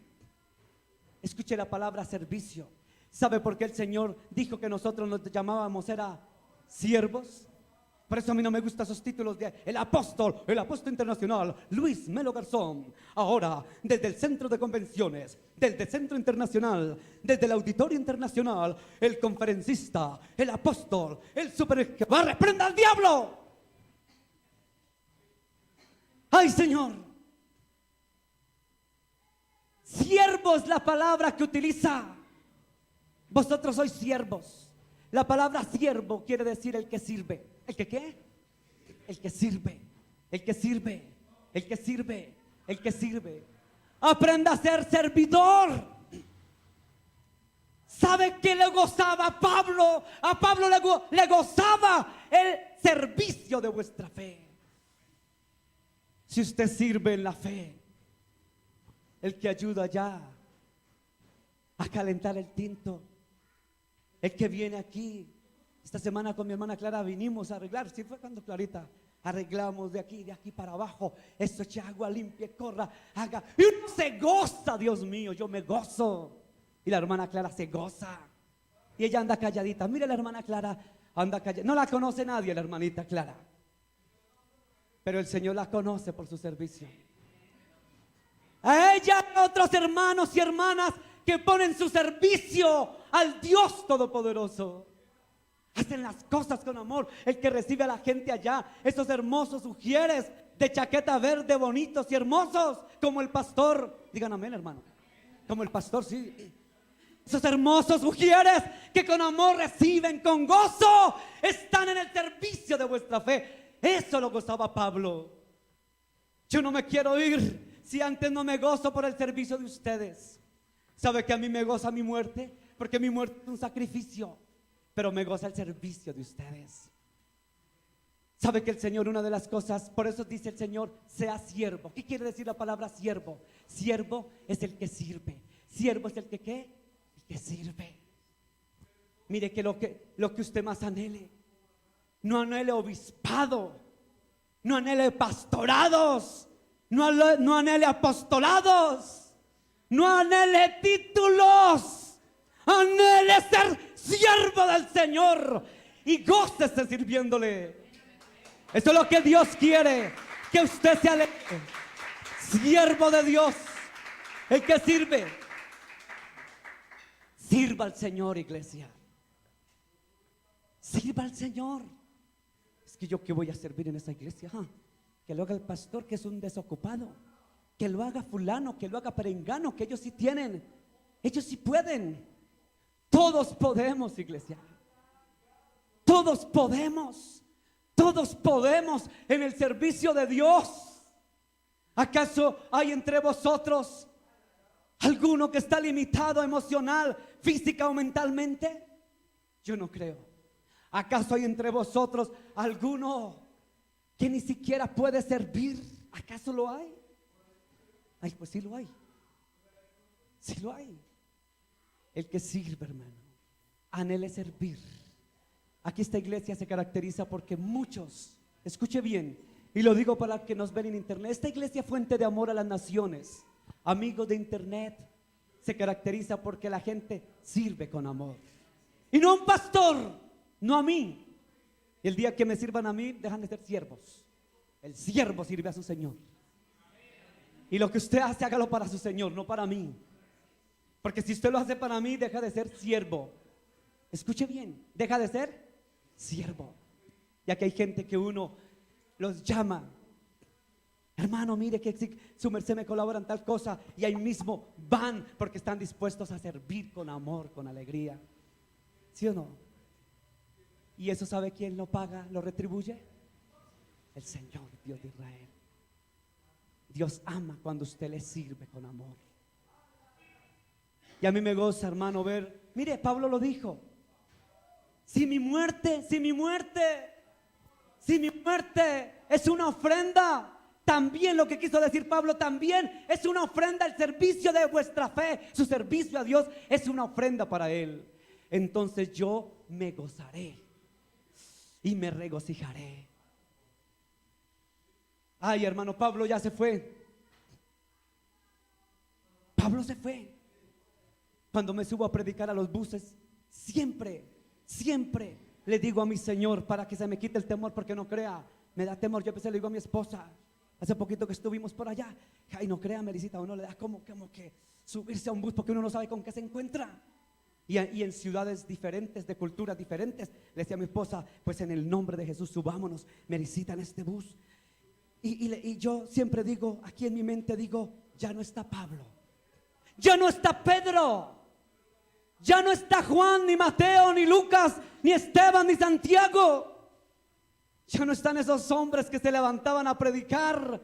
Escuche la palabra servicio. ¿Sabe por qué el Señor dijo que nosotros nos llamábamos era siervos? Por eso a mí no me gustan esos títulos de el apóstol internacional, Luis Melo Garzón. Ahora, desde el centro de convenciones, desde el centro internacional, desde el auditorio internacional, el conferencista, el apóstol, el super que va a reprender al diablo. ¡Ay, Señor! Siervo es la palabra que utiliza. Vosotros sois siervos. La palabra siervo quiere decir el que sirve. ¿El que qué? El que sirve. El que sirve. El que sirve. El que sirve. Aprenda a ser servidor. ¿Sabe qué le gozaba a Pablo? A Pablo le gozaba el servicio de vuestra fe. Si usted sirve en la fe, el que ayuda ya a calentar el tinto, el que viene aquí. Esta semana con mi hermana Clara vinimos a arreglar, ¿sí fue cuando Clarita? Arreglamos de aquí para abajo, eso eche agua limpia, corra, haga, y uno se goza, Dios mío, yo me gozo. Y la hermana Clara se goza. Y ella anda calladita, mire la hermana Clara, anda calladita, no la conoce nadie la hermanita Clara. Pero el Señor la conoce por su servicio. A ella y a otros hermanos y hermanas que ponen su servicio al Dios Todopoderoso. Hacen las cosas con amor. El que recibe a la gente allá, esos hermosos ujieres de chaqueta verde, bonitos y hermosos, como el pastor. Digan amén, hermano. Como el pastor, sí. Esos hermosos ujieres que con amor reciben, con gozo, están en el servicio de vuestra fe. Eso lo gozaba Pablo. Yo no me quiero ir si antes no me gozo por el servicio de ustedes. ¿Sabe que a mí me goza mi muerte? Porque mi muerte es un sacrificio, pero me goza el servicio de ustedes. ¿Sabe que el Señor, una de las cosas, por eso dice el Señor, sea siervo? ¿Qué quiere decir la palabra siervo? Siervo es el que sirve. Siervo es el que ¿qué? El que sirve. Mire que lo que usted más anhele, no anhele obispado, no anhele pastorados, no anhele apostolados, no anhele títulos, anhele ser siervo del Señor y gócese sirviéndole. Eso es lo que Dios quiere, que usted sea siervo de Dios, el que sirve. Sirva al Señor, iglesia. Sirva al Señor. Es que yo, ¿qué voy a servir en esa iglesia? Que lo haga el pastor, que es un desocupado. Que lo haga fulano, que lo haga perengano, que ellos sí tienen, ellos sí pueden. Todos podemos, iglesia. Todos podemos. Todos podemos en el servicio de Dios. ¿Acaso hay entre vosotros alguno que está limitado emocional, física o mentalmente? Yo no creo. ¿Acaso hay entre vosotros alguno que ni siquiera puede servir? ¿Acaso lo hay? Ay, pues sí lo hay. Sí lo hay. El que sirve, hermano, anhele servir. Aquí esta iglesia se caracteriza porque muchos, escuche bien, y lo digo para los que nos ven en internet, esta iglesia fuente de amor a las naciones, amigos de internet, se caracteriza porque la gente sirve con amor. Y no a un pastor, no a mí. Y el día que me sirvan a mí, dejan de ser siervos. El siervo sirve a su Señor. Y lo que usted hace, hágalo para su Señor, no para mí. Porque si usted lo hace para mí, deja de ser siervo. Escuche bien, deja de ser siervo. Ya que hay gente que uno los llama, hermano, mire que su merced me colabora en tal cosa, y ahí mismo van porque están dispuestos a servir con amor, con alegría. ¿Sí o no? ¿Y eso sabe quién lo paga, lo retribuye? el Señor Dios de Israel. Dios ama cuando usted le sirve con amor. Y a mí me goza, hermano, ver, mire, Pablo lo dijo, si mi muerte es una ofrenda, también lo que quiso decir Pablo, también es una ofrenda al servicio de vuestra fe. Su servicio a Dios es una ofrenda para Él. Entonces yo me gozaré y me regocijaré. Ay, hermano, Pablo ya se fue. Pablo se fue. Cuando me subo a predicar a los buses, siempre le digo a mi Señor, para que se me quite el temor, porque no crea, me da temor. Yo a veces le digo a mi esposa, hace poquito que estuvimos por allá, ay, no crea, Melisita, a uno le da como que subirse a un bus porque uno no sabe con qué se encuentra. Y en ciudades diferentes, de culturas diferentes, le decía a mi esposa, pues en el nombre de Jesús subámonos, Melisita, en este bus. Y yo siempre digo, aquí en mi mente digo, ya no está Pablo, ya no está Pedro, ya no está Juan, ni Mateo, ni Lucas, ni Esteban, ni Santiago. Ya no están esos hombres que se levantaban a predicar.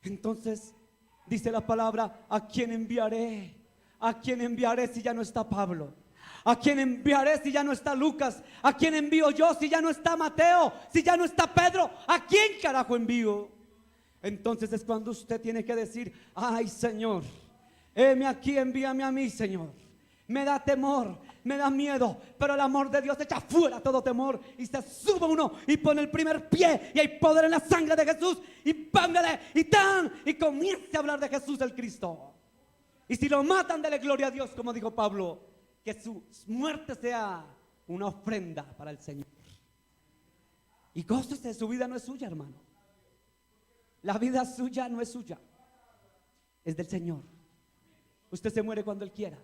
Entonces dice la palabra, ¿a quién enviaré? ¿A quién enviaré si ya no está Pablo? ¿A quién enviaré si ya no está Lucas? ¿A quién envío yo si ya no está Mateo? Si ya no está Pedro, ¿a quién carajo envío? Entonces es cuando usted tiene que decir, ay, Señor, heme aquí, envíame a mí, Señor. Me da temor, me da miedo, pero el amor de Dios echa fuera todo temor y se sube uno y pone el primer pie y hay poder en la sangre de Jesús y póngale y comience a hablar de Jesús el Cristo. Y si lo matan, dele gloria a Dios, como dijo Pablo, que su muerte sea una ofrenda para el Señor. Y gócese, su vida no es suya, hermano. La vida suya no es suya, es del Señor. Usted se muere cuando Él quiera.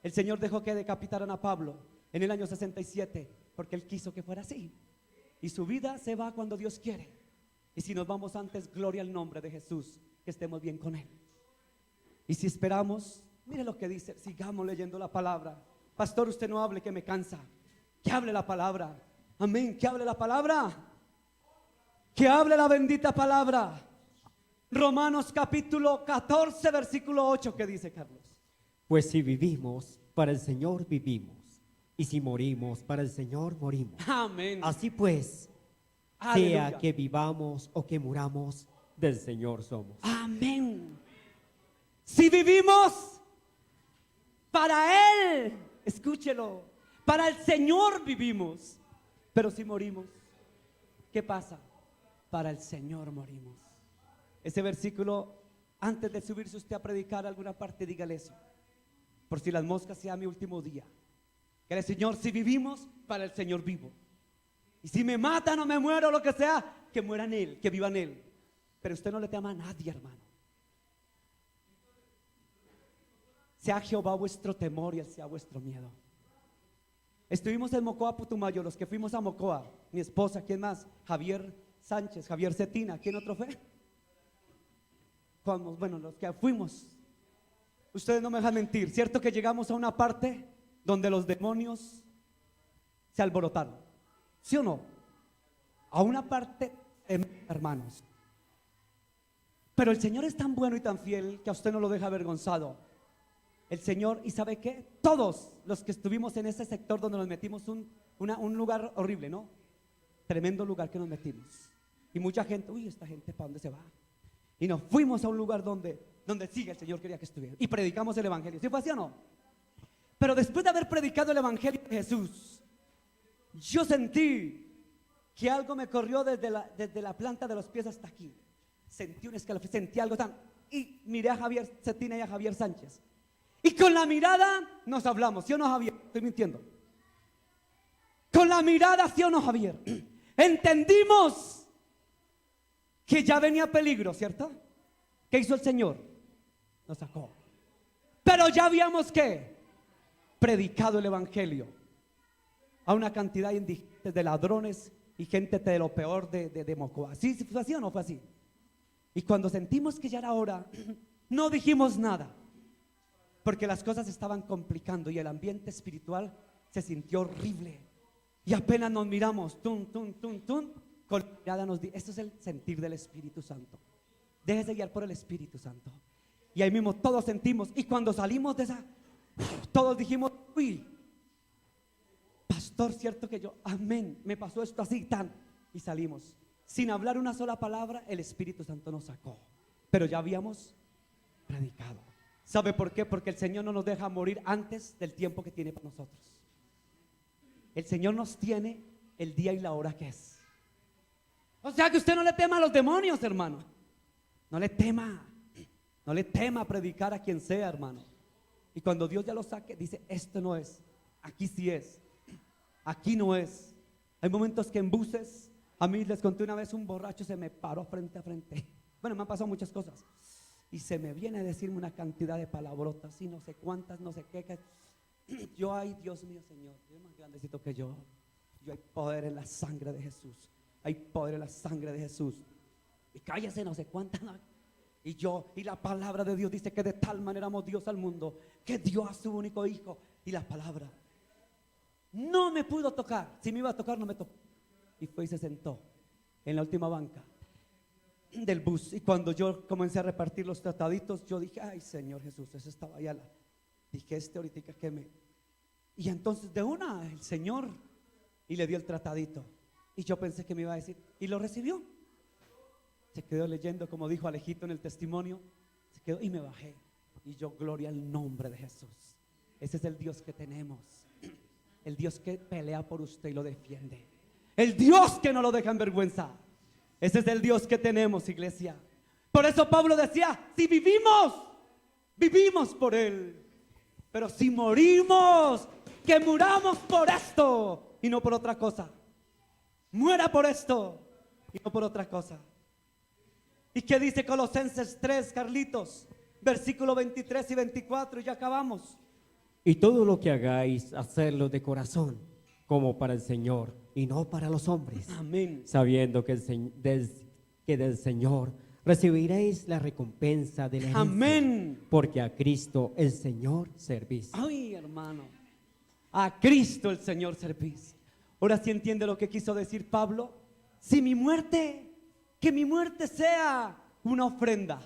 El Señor dejó que decapitaran a Pablo en el año 67 porque Él quiso que fuera así. Y su vida se va cuando Dios quiere. Y si nos vamos antes, gloria al nombre de Jesús, que estemos bien con Él. Y si esperamos, mire lo que dice, sigamos leyendo la palabra. Pastor, usted no hable, que me cansa. Que hable la palabra. Amén, que hable la palabra. Que hable la bendita palabra. Romanos capítulo 14, versículo 8, ¿qué dice, Carlos? Pues si vivimos, para el Señor vivimos, y si morimos, para el Señor morimos. Amén. Así pues, Aleluya. sea que vivamos o que muramos, del Señor somos. Amén. Si vivimos, para Él, escúchelo, para el Señor vivimos. Pero si morimos, ¿qué pasa? Para el Señor morimos. Ese versículo, antes de subirse usted a predicar alguna parte, dígale eso. Por si las moscas, sea mi último día. Que el Señor, si vivimos, para el Señor vivo. Y si me matan o me muero, lo que sea, que muera en Él, que viva en Él. Pero usted no le teme a nadie, hermano. Sea Jehová vuestro temor y Él sea vuestro miedo. Estuvimos en Mocoa, Putumayo, los que fuimos a Mocoa, mi esposa, ¿quién más? Javier Sánchez, Javier Cetina, ¿quién otro fue? Bueno, los que fuimos. Ustedes no me dejan mentir, ¿cierto que llegamos a una parte donde los demonios se alborotaron? ¿Sí o no? A una parte, hermanos. Pero el Señor es tan bueno y tan fiel que a usted no lo deja avergonzado. El Señor, ¿y sabe qué? Todos los que estuvimos en ese sector donde nos metimos, un lugar horrible, ¿no? Tremendo lugar que nos metimos. Y mucha gente, uy, esta gente, ¿para dónde se va? Y nos fuimos a un lugar donde sí el Señor quería que estuviera. Y predicamos el Evangelio. ¿Sí fue así o no? Pero después de haber predicado el Evangelio de Jesús, yo sentí que algo me corrió desde la planta de los pies hasta aquí. Sentí un escalofrío, sentí algo tan... Y miré a Javier Cetina y a Javier Sánchez. Y con la mirada nos hablamos. ¿Sí o no, Javier? Estoy mintiendo. Con la mirada, ¿sí o no, Javier? Entendimos que ya venía peligro, ¿cierto? ¿Qué hizo el Señor? Nos sacó. Pero ya habíamos, ¿qué? Predicado el Evangelio a una cantidad indigente de ladrones y gente de lo peor de Mocoa. ¿Sí fue así o no fue así? Y cuando sentimos que ya era hora, no dijimos nada, porque las cosas estaban complicando y el ambiente espiritual se sintió horrible. Y apenas nos miramos, con la mirada nos dice, esto es el sentir del Espíritu Santo. Déjese guiar por el Espíritu Santo. Y ahí mismo todos sentimos. Y cuando salimos de esa, todos dijimos, uy, pastor, cierto que yo, amén, me pasó esto así, tan. Y salimos. Sin hablar una sola palabra, el Espíritu Santo nos sacó. Pero ya habíamos predicado. ¿Sabe por qué? Porque el Señor no nos deja morir antes del tiempo que tiene para nosotros. El Señor nos tiene el día y la hora que es. O sea que usted no le tema a los demonios, hermano. No le tema. No le tema predicar a quien sea, hermano. Y cuando Dios ya lo saque, dice, esto no es. Aquí sí es. Aquí no es. Hay momentos que en buses, a mí les conté una vez, un borracho se me paró frente a frente. Bueno, me han pasado muchas cosas. Y se me viene a decirme una cantidad de palabrotas y no sé cuántas, no sé qué. Yo, ay, Dios mío, Señor, Dios más grandecito que yo. Yo hay poder en la sangre de Jesús. Hay poder en la sangre de Jesús. Y cállese, no sé cuántas. Y la palabra de Dios dice que de tal manera amó Dios al mundo que dio a su único hijo. Y la palabra no me pudo tocar. Si me iba a tocar, no me tocó. Y fue y se sentó en la última banca del bus. Y cuando yo comencé a repartir los trataditos, yo dije, ay, Señor Jesús, eso estaba allá. Dije, ahorita que me. Y entonces de una, el Señor, y le dio el tratadito. Y yo pensé que me iba a decir, y lo recibió. Se quedó leyendo, como dijo Alejito en el testimonio. Se quedó y me bajé. Y yo, gloria al nombre de Jesús. Ese es el Dios que tenemos. El Dios que pelea por usted y lo defiende. El Dios que no lo deja en vergüenza. Ese es el Dios que tenemos, iglesia. Por eso Pablo decía, si vivimos, vivimos por Él. Pero si morimos, que muramos por esto y no por otra cosa. Muera por esto y no por otra cosa. ¿Y qué dice Colosenses 3, Carlitos? Versículo 23 y 24, y ya acabamos. Y todo lo que hagáis, hacerlo de corazón, como para el Señor, y no para los hombres. Amén. Sabiendo que del Señor recibiréis la recompensa de la herencia. Amén. Porque a Cristo el Señor servís. Ay, hermano. A Cristo el Señor servís. Ahora sí entiende lo que quiso decir Pablo. Si mi muerte, que mi muerte sea una ofrenda.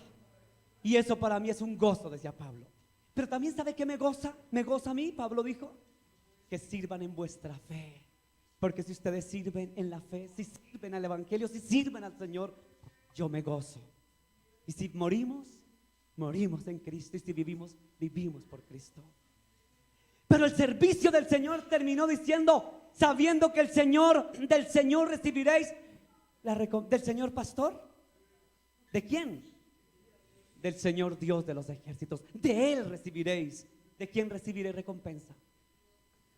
Y eso para mí es un gozo, decía Pablo. Pero también ¿sabe qué me goza? Me goza a mí, Pablo dijo, que sirvan en vuestra fe. Porque si ustedes sirven en la fe, si sirven al Evangelio, si sirven al Señor, yo me gozo. Y si morimos, morimos en Cristo. Y si vivimos, vivimos por Cristo. Pero el servicio del Señor terminó diciendo, sabiendo que del Señor recibiréis del Señor pastor. ¿De quién? Del Señor Dios de los ejércitos. De Él recibiréis. ¿De quién recibiréis recompensa?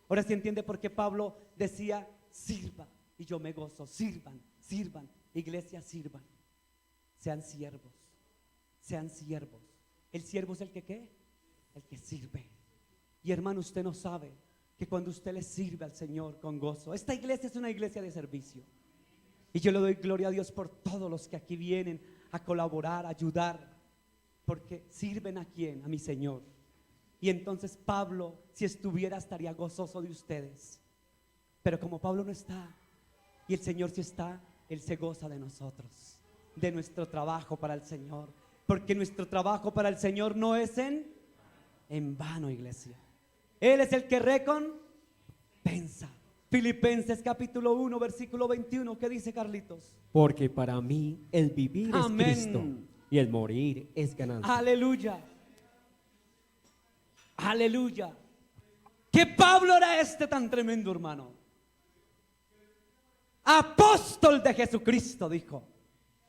Ahora se entiende por qué Pablo decía, sirva. Y yo me gozo, sirvan, sirvan. Iglesia, sirvan. Sean siervos. Sean siervos. ¿El siervo es el que qué? El que sirve. Y hermano, usted no sabe que cuando usted le sirve al Señor con gozo, esta iglesia es una iglesia de servicio. Y yo le doy gloria a Dios por todos los que aquí vienen a colaborar, a ayudar. Porque sirven a quién, a mi Señor. Y entonces Pablo, si estuviera, estaría gozoso de ustedes. Pero como Pablo no está y el Señor sí está, Él se goza de nosotros, de nuestro trabajo para el Señor. Porque nuestro trabajo para el Señor no es en vano, iglesia. Él es el que recompensa. Filipenses capítulo 1, versículo 21, ¿qué dice, Carlitos? Porque para mí el vivir Amén. es Cristo y el morir es ganancia. Aleluya. Aleluya. ¿Qué Pablo era tan tremendo, hermano? Apóstol de Jesucristo, dijo.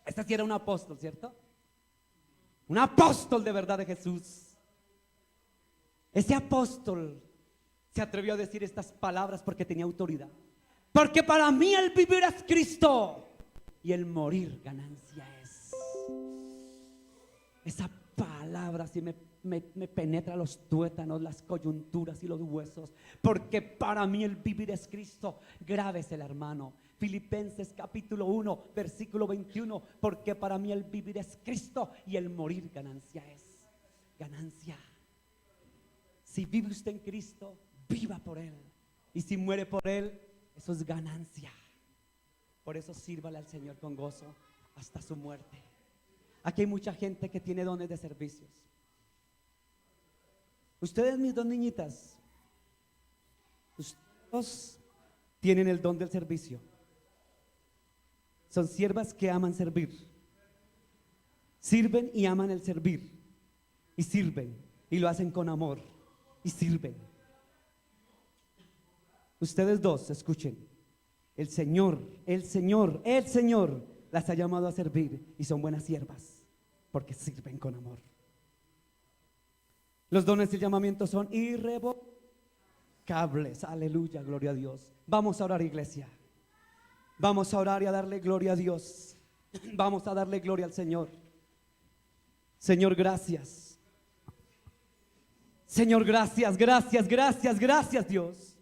Este sí era un apóstol, ¿cierto? Un apóstol de verdad de Jesús. Ese apóstol se atrevió a decir estas palabras porque tenía autoridad. Porque para mí el vivir es Cristo y el morir ganancia es. Esa palabra sí me penetra los tuétanos, las coyunturas y los huesos. Porque para mí el vivir es Cristo. Grábesela, hermano. Filipenses capítulo 1, versículo 21. Porque para mí el vivir es Cristo y el morir ganancia es. Ganancia. Si vive usted en Cristo, viva por Él. Y si muere por Él, eso es ganancia. Por eso sírvale al Señor con gozo hasta su muerte. Aquí hay mucha gente que tiene dones de servicios. Ustedes, mis dos niñitas, ustedes tienen el don del servicio. Son siervas que aman servir. Sirven y aman el servir. Y sirven y lo hacen con amor. Y sirven. Ustedes dos, escuchen. El Señor las ha llamado a servir y son buenas siervas porque sirven con amor. Los dones y el llamamiento son irrevocables. Aleluya, gloria a Dios. Vamos a orar, iglesia. Vamos a orar y a darle gloria a Dios. Vamos a darle gloria al Señor. Señor, gracias. Señor, gracias, gracias, gracias, gracias, Dios,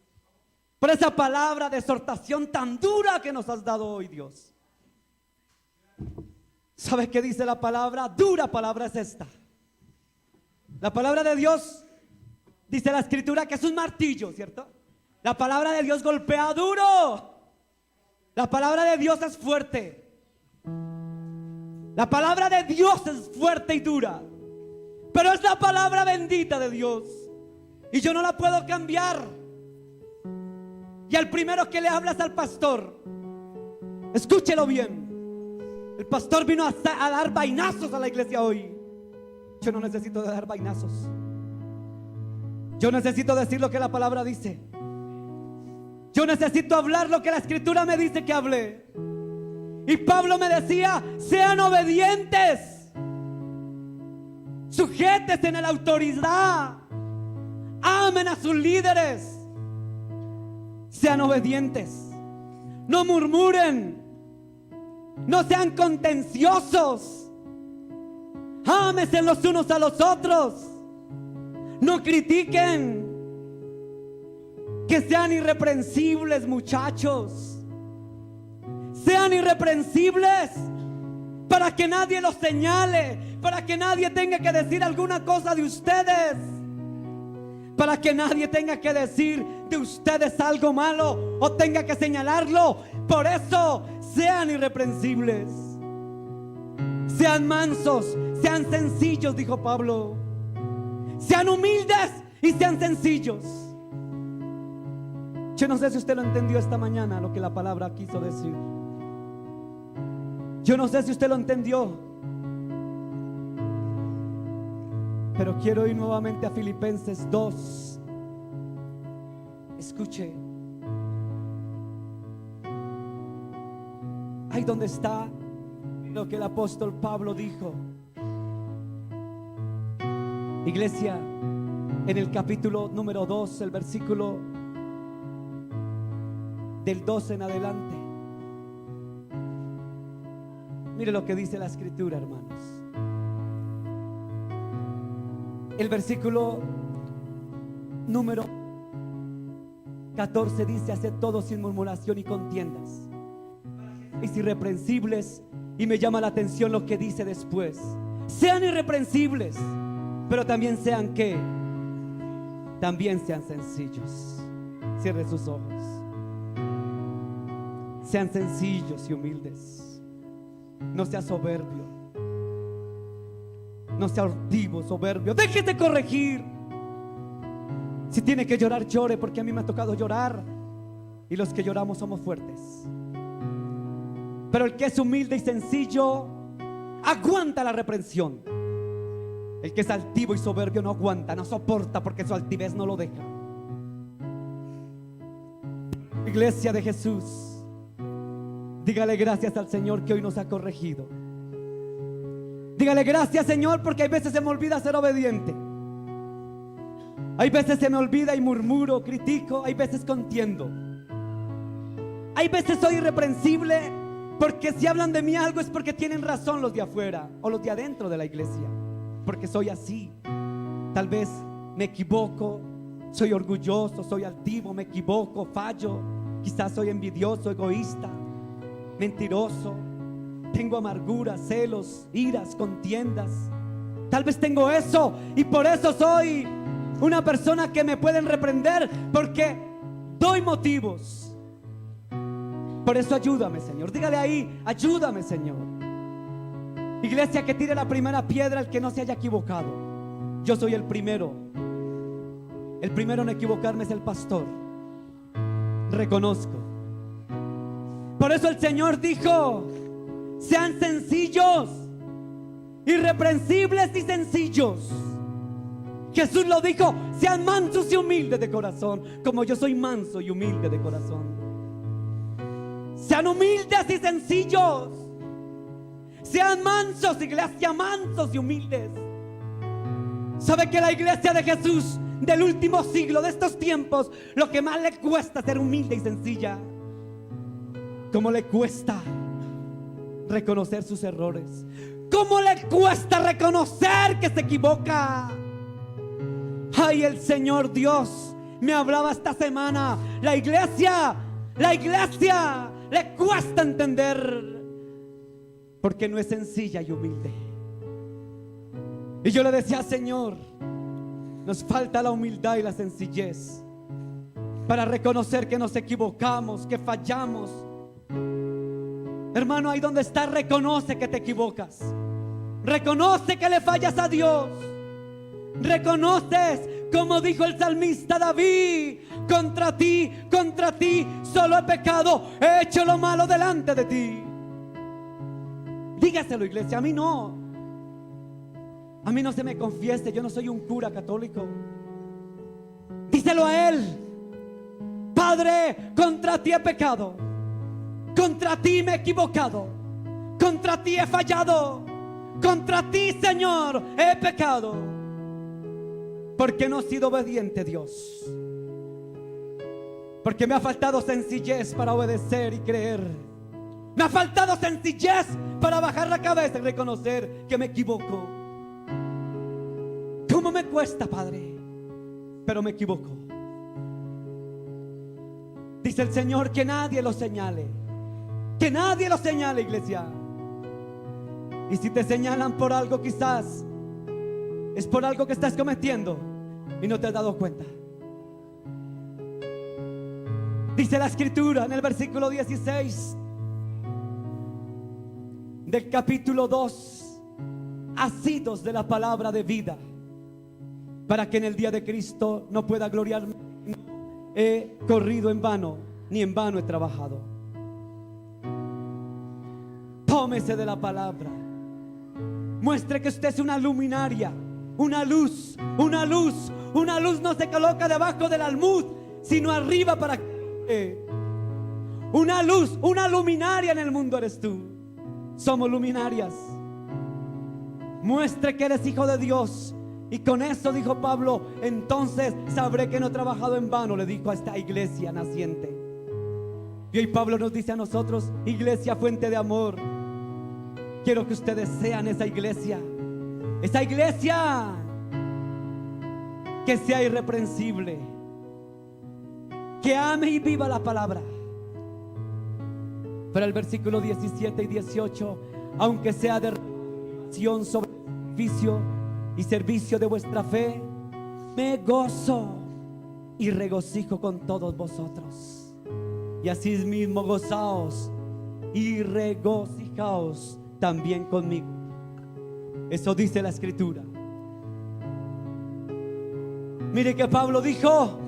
por esa palabra de exhortación tan dura que nos has dado hoy, Dios. ¿Sabes qué dice la palabra? Dura palabra es esta. La palabra de Dios, dice la escritura, que es un martillo, ¿cierto? La palabra de Dios golpea duro. La palabra de Dios es fuerte. La palabra de Dios es fuerte y dura, pero es la palabra bendita de Dios y yo no la puedo cambiar. Y al primero que le hablas al pastor, escúchelo bien. El pastor vino a dar vainazos a la iglesia hoy. Yo no necesito de dar vainazos. Yo necesito decir lo que la palabra dice. Yo necesito hablar lo que la escritura me dice que hable. Y Pablo me decía: sean obedientes, sujétense en la autoridad, amen a sus líderes, sean obedientes, no murmuren, no sean contenciosos, ámense los unos a los otros, no critiquen, que sean irreprensibles, muchachos. Sean irreprensibles para que nadie los señale, para que nadie tenga que decir alguna cosa de ustedes, para que nadie tenga que decir de ustedes algo malo o tenga que señalarlo. Por eso sean irreprensibles, sean mansos, sean sencillos, dijo Pablo. Sean humildes y sean sencillos. Yo no sé si usted lo entendió esta mañana, lo que la palabra quiso decir. Yo no sé si usted lo entendió, pero quiero ir nuevamente a Filipenses 2. Escuche. Ahí donde está lo que el apóstol Pablo dijo. Iglesia, en el capítulo número 2, el versículo del 12 en adelante. Mire lo que dice la escritura, hermanos. El versículo número 14 dice: haced todo sin murmuración y contiendas, es irreprensibles. Y me llama la atención lo que dice después: sean irreprensibles, pero también sean ¿qué? También sean sencillos. Cierre sus ojos. Sean sencillos y humildes. No sea soberbio, no sea altivo, soberbio. Déjese corregir. Si tiene que llorar, llore, porque a mí me ha tocado llorar, y los que lloramos somos fuertes. Pero el que es humilde y sencillo aguanta la reprensión. El que es altivo y soberbio no aguanta, no soporta, porque su altivez no lo deja. Iglesia de Jesús, dígale gracias al Señor que hoy nos ha corregido. Dígale gracias, Señor, porque hay veces se me olvida ser obediente. Hay veces se me olvida y murmuro, critico. Hay veces contiendo. Hay veces soy irreprensible, porque si hablan de mí algo es porque tienen razón los de afuera o los de adentro de la iglesia, porque soy así. Tal vez me equivoco, soy orgulloso, soy altivo, me equivoco, fallo. Quizás soy envidioso, egoísta, mentiroso, tengo amargura, celos, iras, contiendas. Tal vez tengo eso y por eso soy una persona que me pueden reprender, porque doy motivos, Por eso ayúdame, Señor. Dígale ahí, ayúdame, Señor. Iglesia, que tire la primera piedra el que no se haya equivocado. Yo soy el primero. El primero en equivocarme es el pastor. Reconozco. Por eso el Señor dijo: sean sencillos, irreprensibles y sencillos. Jesús lo dijo: sean mansos y humildes de corazón, como yo soy manso y humilde de corazón. Sean humildes y sencillos. Sean mansos, iglesia, mansos y humildes. ¿Sabe que la iglesia de Jesús del último siglo, de estos tiempos, lo que más le cuesta ser humilde y sencilla? ¿Cómo le cuesta reconocer sus errores? ¿Cómo le cuesta reconocer que se equivoca? Ay, el Señor Dios me hablaba esta semana. La iglesia le cuesta entender, porque no es sencilla y humilde. Y yo le decía: Señor, nos falta la humildad y la sencillez para reconocer que nos equivocamos, que fallamos. Hermano, ahí donde estás, reconoce que te equivocas. Reconoce que le fallas a Dios. Reconoces, como dijo el salmista David: contra ti solo he pecado, he hecho lo malo delante de ti. Dígaselo, iglesia. A mí no se me confiese. Yo no soy un cura católico. Díselo a él: Padre, contra ti he pecado, contra ti me he equivocado, contra ti he fallado, contra ti, Señor, he pecado, porque no he sido obediente, Dios, porque me ha faltado sencillez para obedecer y creer. Me ha faltado sencillez para bajar la cabeza y reconocer que me equivoco. ¿Cómo me cuesta, Padre? Pero me equivoco. Dice el Señor que nadie lo señale. Que nadie lo señale, iglesia. Y si te señalan por algo, quizás es por algo que estás cometiendo y no te has dado cuenta. Dice la escritura en el versículo 16 del capítulo 2: asidos de la palabra de vida, para que en el día de Cristo no pueda gloriarme. He corrido en vano, ni en vano he trabajado. Tómese de la palabra. Muestre que usted es una luminaria, una luz. Una luz no se coloca debajo del almud, sino arriba para que una luz, una luminaria en el mundo eres tú. Somos luminarias. Muestre que eres hijo de Dios. Y con eso, dijo Pablo, entonces sabré que no he trabajado en vano, le dijo a esta iglesia naciente. Y hoy Pablo nos dice a nosotros: iglesia, fuente de amor, quiero que ustedes sean esa iglesia que sea irreprensible, que ame y viva la palabra. Pero el versículo 17 y 18: aunque sea de revelación sobre servicio y servicio de vuestra fe, me gozo y regocijo con todos vosotros. Y así mismo gozaos y regocijaos también conmigo. Eso dice la escritura. Mire que Pablo dijo: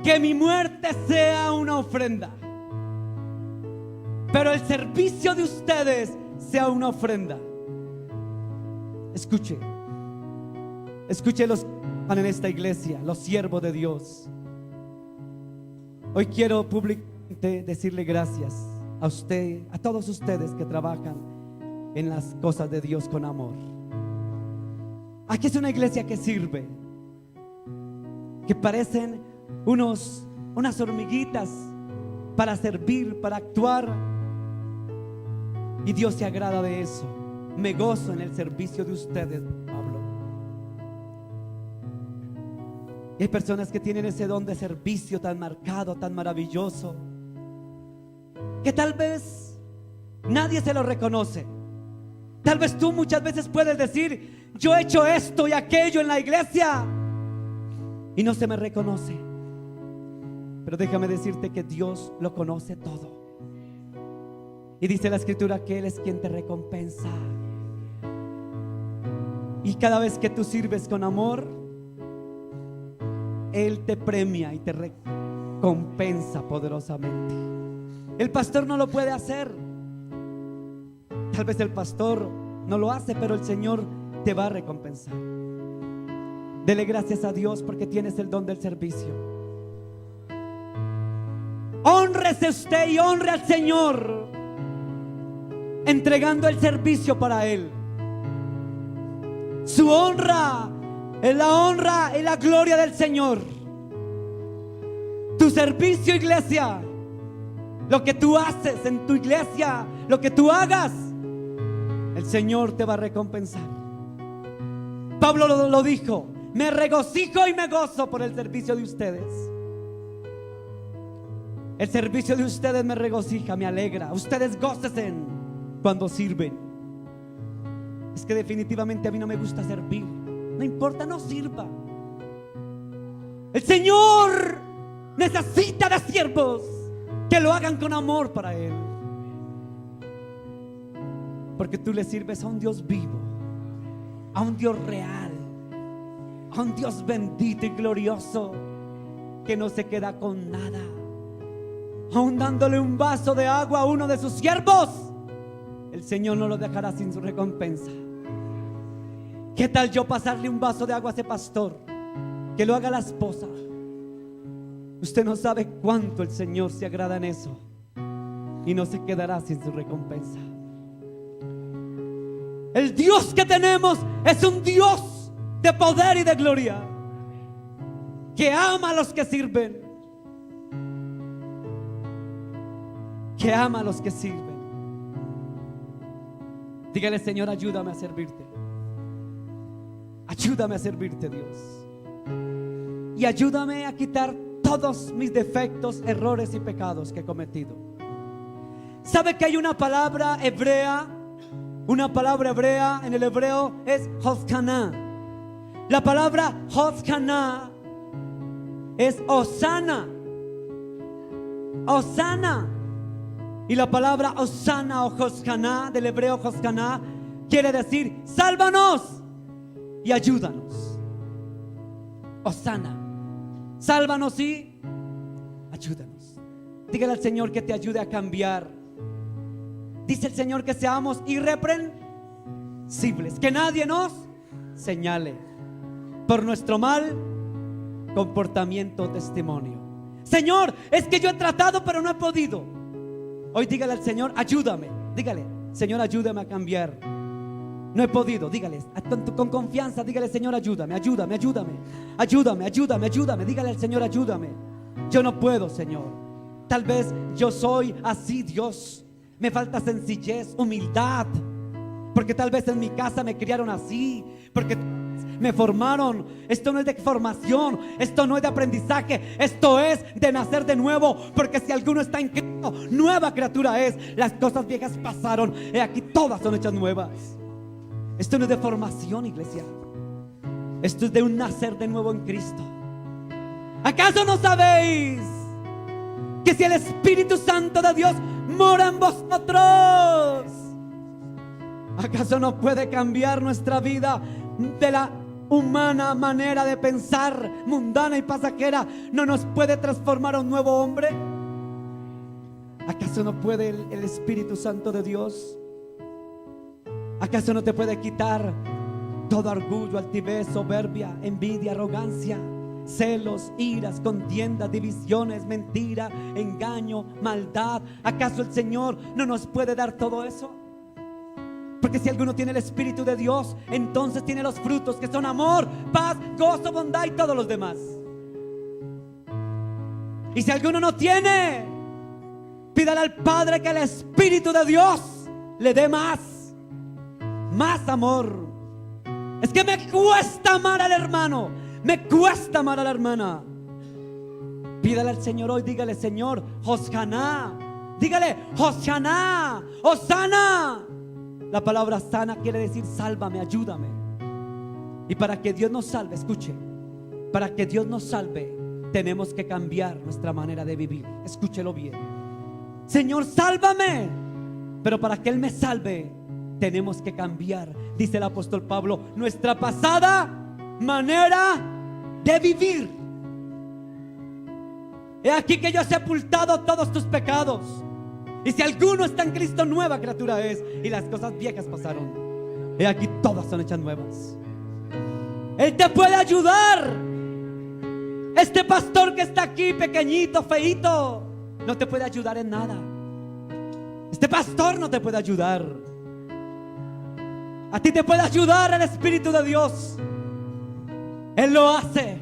que mi muerte sea una ofrenda, pero el servicio de ustedes sea una ofrenda. Escuche los que están en esta iglesia, los siervos de Dios. Hoy quiero públicamente decirle gracias a usted, a todos ustedes que trabajan en las cosas de Dios con amor. Aquí es una iglesia que sirve, que parecen unas hormiguitas para servir, para actuar, y Dios se agrada de eso. Me gozo en el servicio de ustedes, Pablo. Y hay personas que tienen ese don de servicio tan marcado, tan maravilloso, que tal vez nadie se lo reconoce. Tal vez tú muchas veces puedes decir: yo he hecho esto y aquello en la iglesia, y no se me reconoce. Pero déjame decirte que Dios lo conoce todo. Y dice la escritura que Él es quien te recompensa. Y cada vez que tú sirves con amor, Él te premia y te recompensa poderosamente. El pastor no lo puede hacer. Tal vez el pastor no lo hace, pero el Señor te va a recompensar. Dele gracias a Dios porque tienes el don del servicio. Hónrese usted y honre al Señor, entregando el servicio para Él. Su honra es la honra y la gloria del Señor. Tu servicio, iglesia, lo que tú haces en tu iglesia, lo que tú hagas, el Señor te va a recompensar. Pablo lo dijo: me regocijo y me gozo por el servicio de ustedes. El servicio de ustedes me regocija, me alegra. Ustedes gócense cuando sirven. Es que definitivamente a mí no me gusta servir. No importa, no sirva. El Señor necesita de siervos que lo hagan con amor para Él. Porque tú le sirves a un Dios vivo, a un Dios real, a un Dios bendito y glorioso, que no se queda con nada. Aún dándole un vaso de agua a uno de sus siervos, el Señor no lo dejará sin su recompensa. ¿Qué tal yo pasarle un vaso de agua a ese pastor? Que lo haga la esposa. Usted no sabe cuánto el Señor se agrada en eso, y no se quedará sin su recompensa. El Dios que tenemos es un Dios de poder y de gloria, que ama a los que sirven, que ama a los que sirven. Dígale: Señor, ayúdame a servirte. Ayúdame a servirte, Dios. Y ayúdame a quitar todos mis defectos, errores y pecados que he cometido. ¿Sabe que hay una palabra hebrea? Una palabra hebrea en el hebreo es Hosanna. La palabra Hosanna es Osana. Osana. Y la palabra Osana o Hosanna del hebreo Hosanna quiere decir: sálvanos y ayúdanos. Osana, sálvanos y ayúdanos. Dígale al Señor que te ayude a cambiar. Dice el Señor que seamos irreprensibles, que nadie nos señale por nuestro mal comportamiento o testimonio. Señor, es que yo he tratado pero no he podido. Hoy dígale al Señor: ayúdame. Dígale: Señor, ayúdame a cambiar. No he podido. Dígale con confianza, dígale: Señor, ayúdame, ayúdame, ayúdame, ayúdame, ayúdame, ayúdame. Dígale al Señor: ayúdame. Yo no puedo, Señor. Tal vez yo soy así, Dios. Me falta sencillez, humildad, porque tal vez en mi casa me criaron así, porque me formaron. Esto no es de formación, esto no es de aprendizaje, esto es de nacer de nuevo. Porque si alguno está en Cristo, nueva criatura es. Las cosas viejas pasaron, y aquí todas son hechas nuevas. Esto no es de formación, iglesia. Esto es de un nacer de nuevo en Cristo. ¿Acaso no sabéis que si el Espíritu Santo de Dios mora en vosotros, acaso no puede cambiar nuestra vida de la humana manera de pensar, mundana y pasajera? ¿No nos puede transformar a un nuevo hombre? ¿Acaso no puede el Espíritu Santo de Dios? ¿Acaso no te puede quitar todo orgullo, altivez, soberbia, envidia, arrogancia, celos, iras, contiendas, divisiones, mentira, engaño, maldad? ¿Acaso el Señor no nos puede dar todo eso? Porque si alguno tiene el Espíritu de Dios, entonces tiene los frutos, que son amor, paz, gozo, bondad y todos los demás. Y si alguno no tiene, pídale al Padre que el Espíritu de Dios le dé más amor. Es que me cuesta amar al hermano, me cuesta amar a la hermana. Pídale al Señor hoy, dígale: Señor, Hosanna. Dígale: Hosanna, Osana. La palabra sana quiere decir: sálvame, ayúdame. Y para que Dios nos salve, escuche, para que Dios nos salve, tenemos que cambiar nuestra manera de vivir. Escúchelo bien: Señor, sálvame. Pero para que Él me salve, tenemos que cambiar, dice el apóstol Pablo, nuestra pasada manera de vivir. He aquí que yo he sepultado todos tus pecados. Y si alguno está en Cristo, nueva criatura es, y las cosas viejas pasaron. He aquí todas son hechas nuevas. Él te puede ayudar. Este pastor que está aquí, pequeñito, feíto, no te puede ayudar en nada. Este pastor no te puede ayudar. A ti te puede ayudar el Espíritu de Dios. Él lo hace.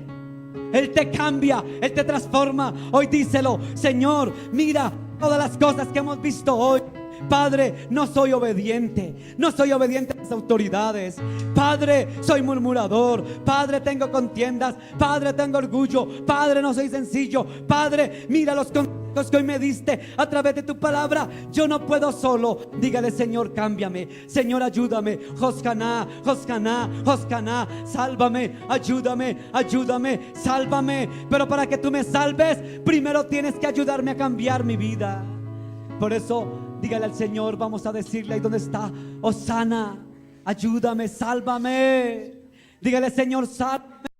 Él te cambia, Él te transforma. Hoy díselo: Señor, mira todas las cosas que hemos visto hoy. Padre, no soy obediente, no soy obediente a las autoridades. Padre, soy murmurador. Padre, tengo contiendas. Padre, tengo orgullo. Padre, no soy sencillo. Padre, mira los consejos que hoy me diste a través de tu palabra. Yo no puedo solo. Dígale: Señor, cámbiame. Señor, ayúdame. Joscaná, Joscaná, Joscaná. Sálvame, ayúdame, ayúdame, sálvame. Pero para que tú me salves, primero tienes que ayudarme a cambiar mi vida. Por eso, dígale al Señor, vamos a decirle ahí donde está: Hosana, ayúdame, sálvame. Dígale: Señor, sálvame.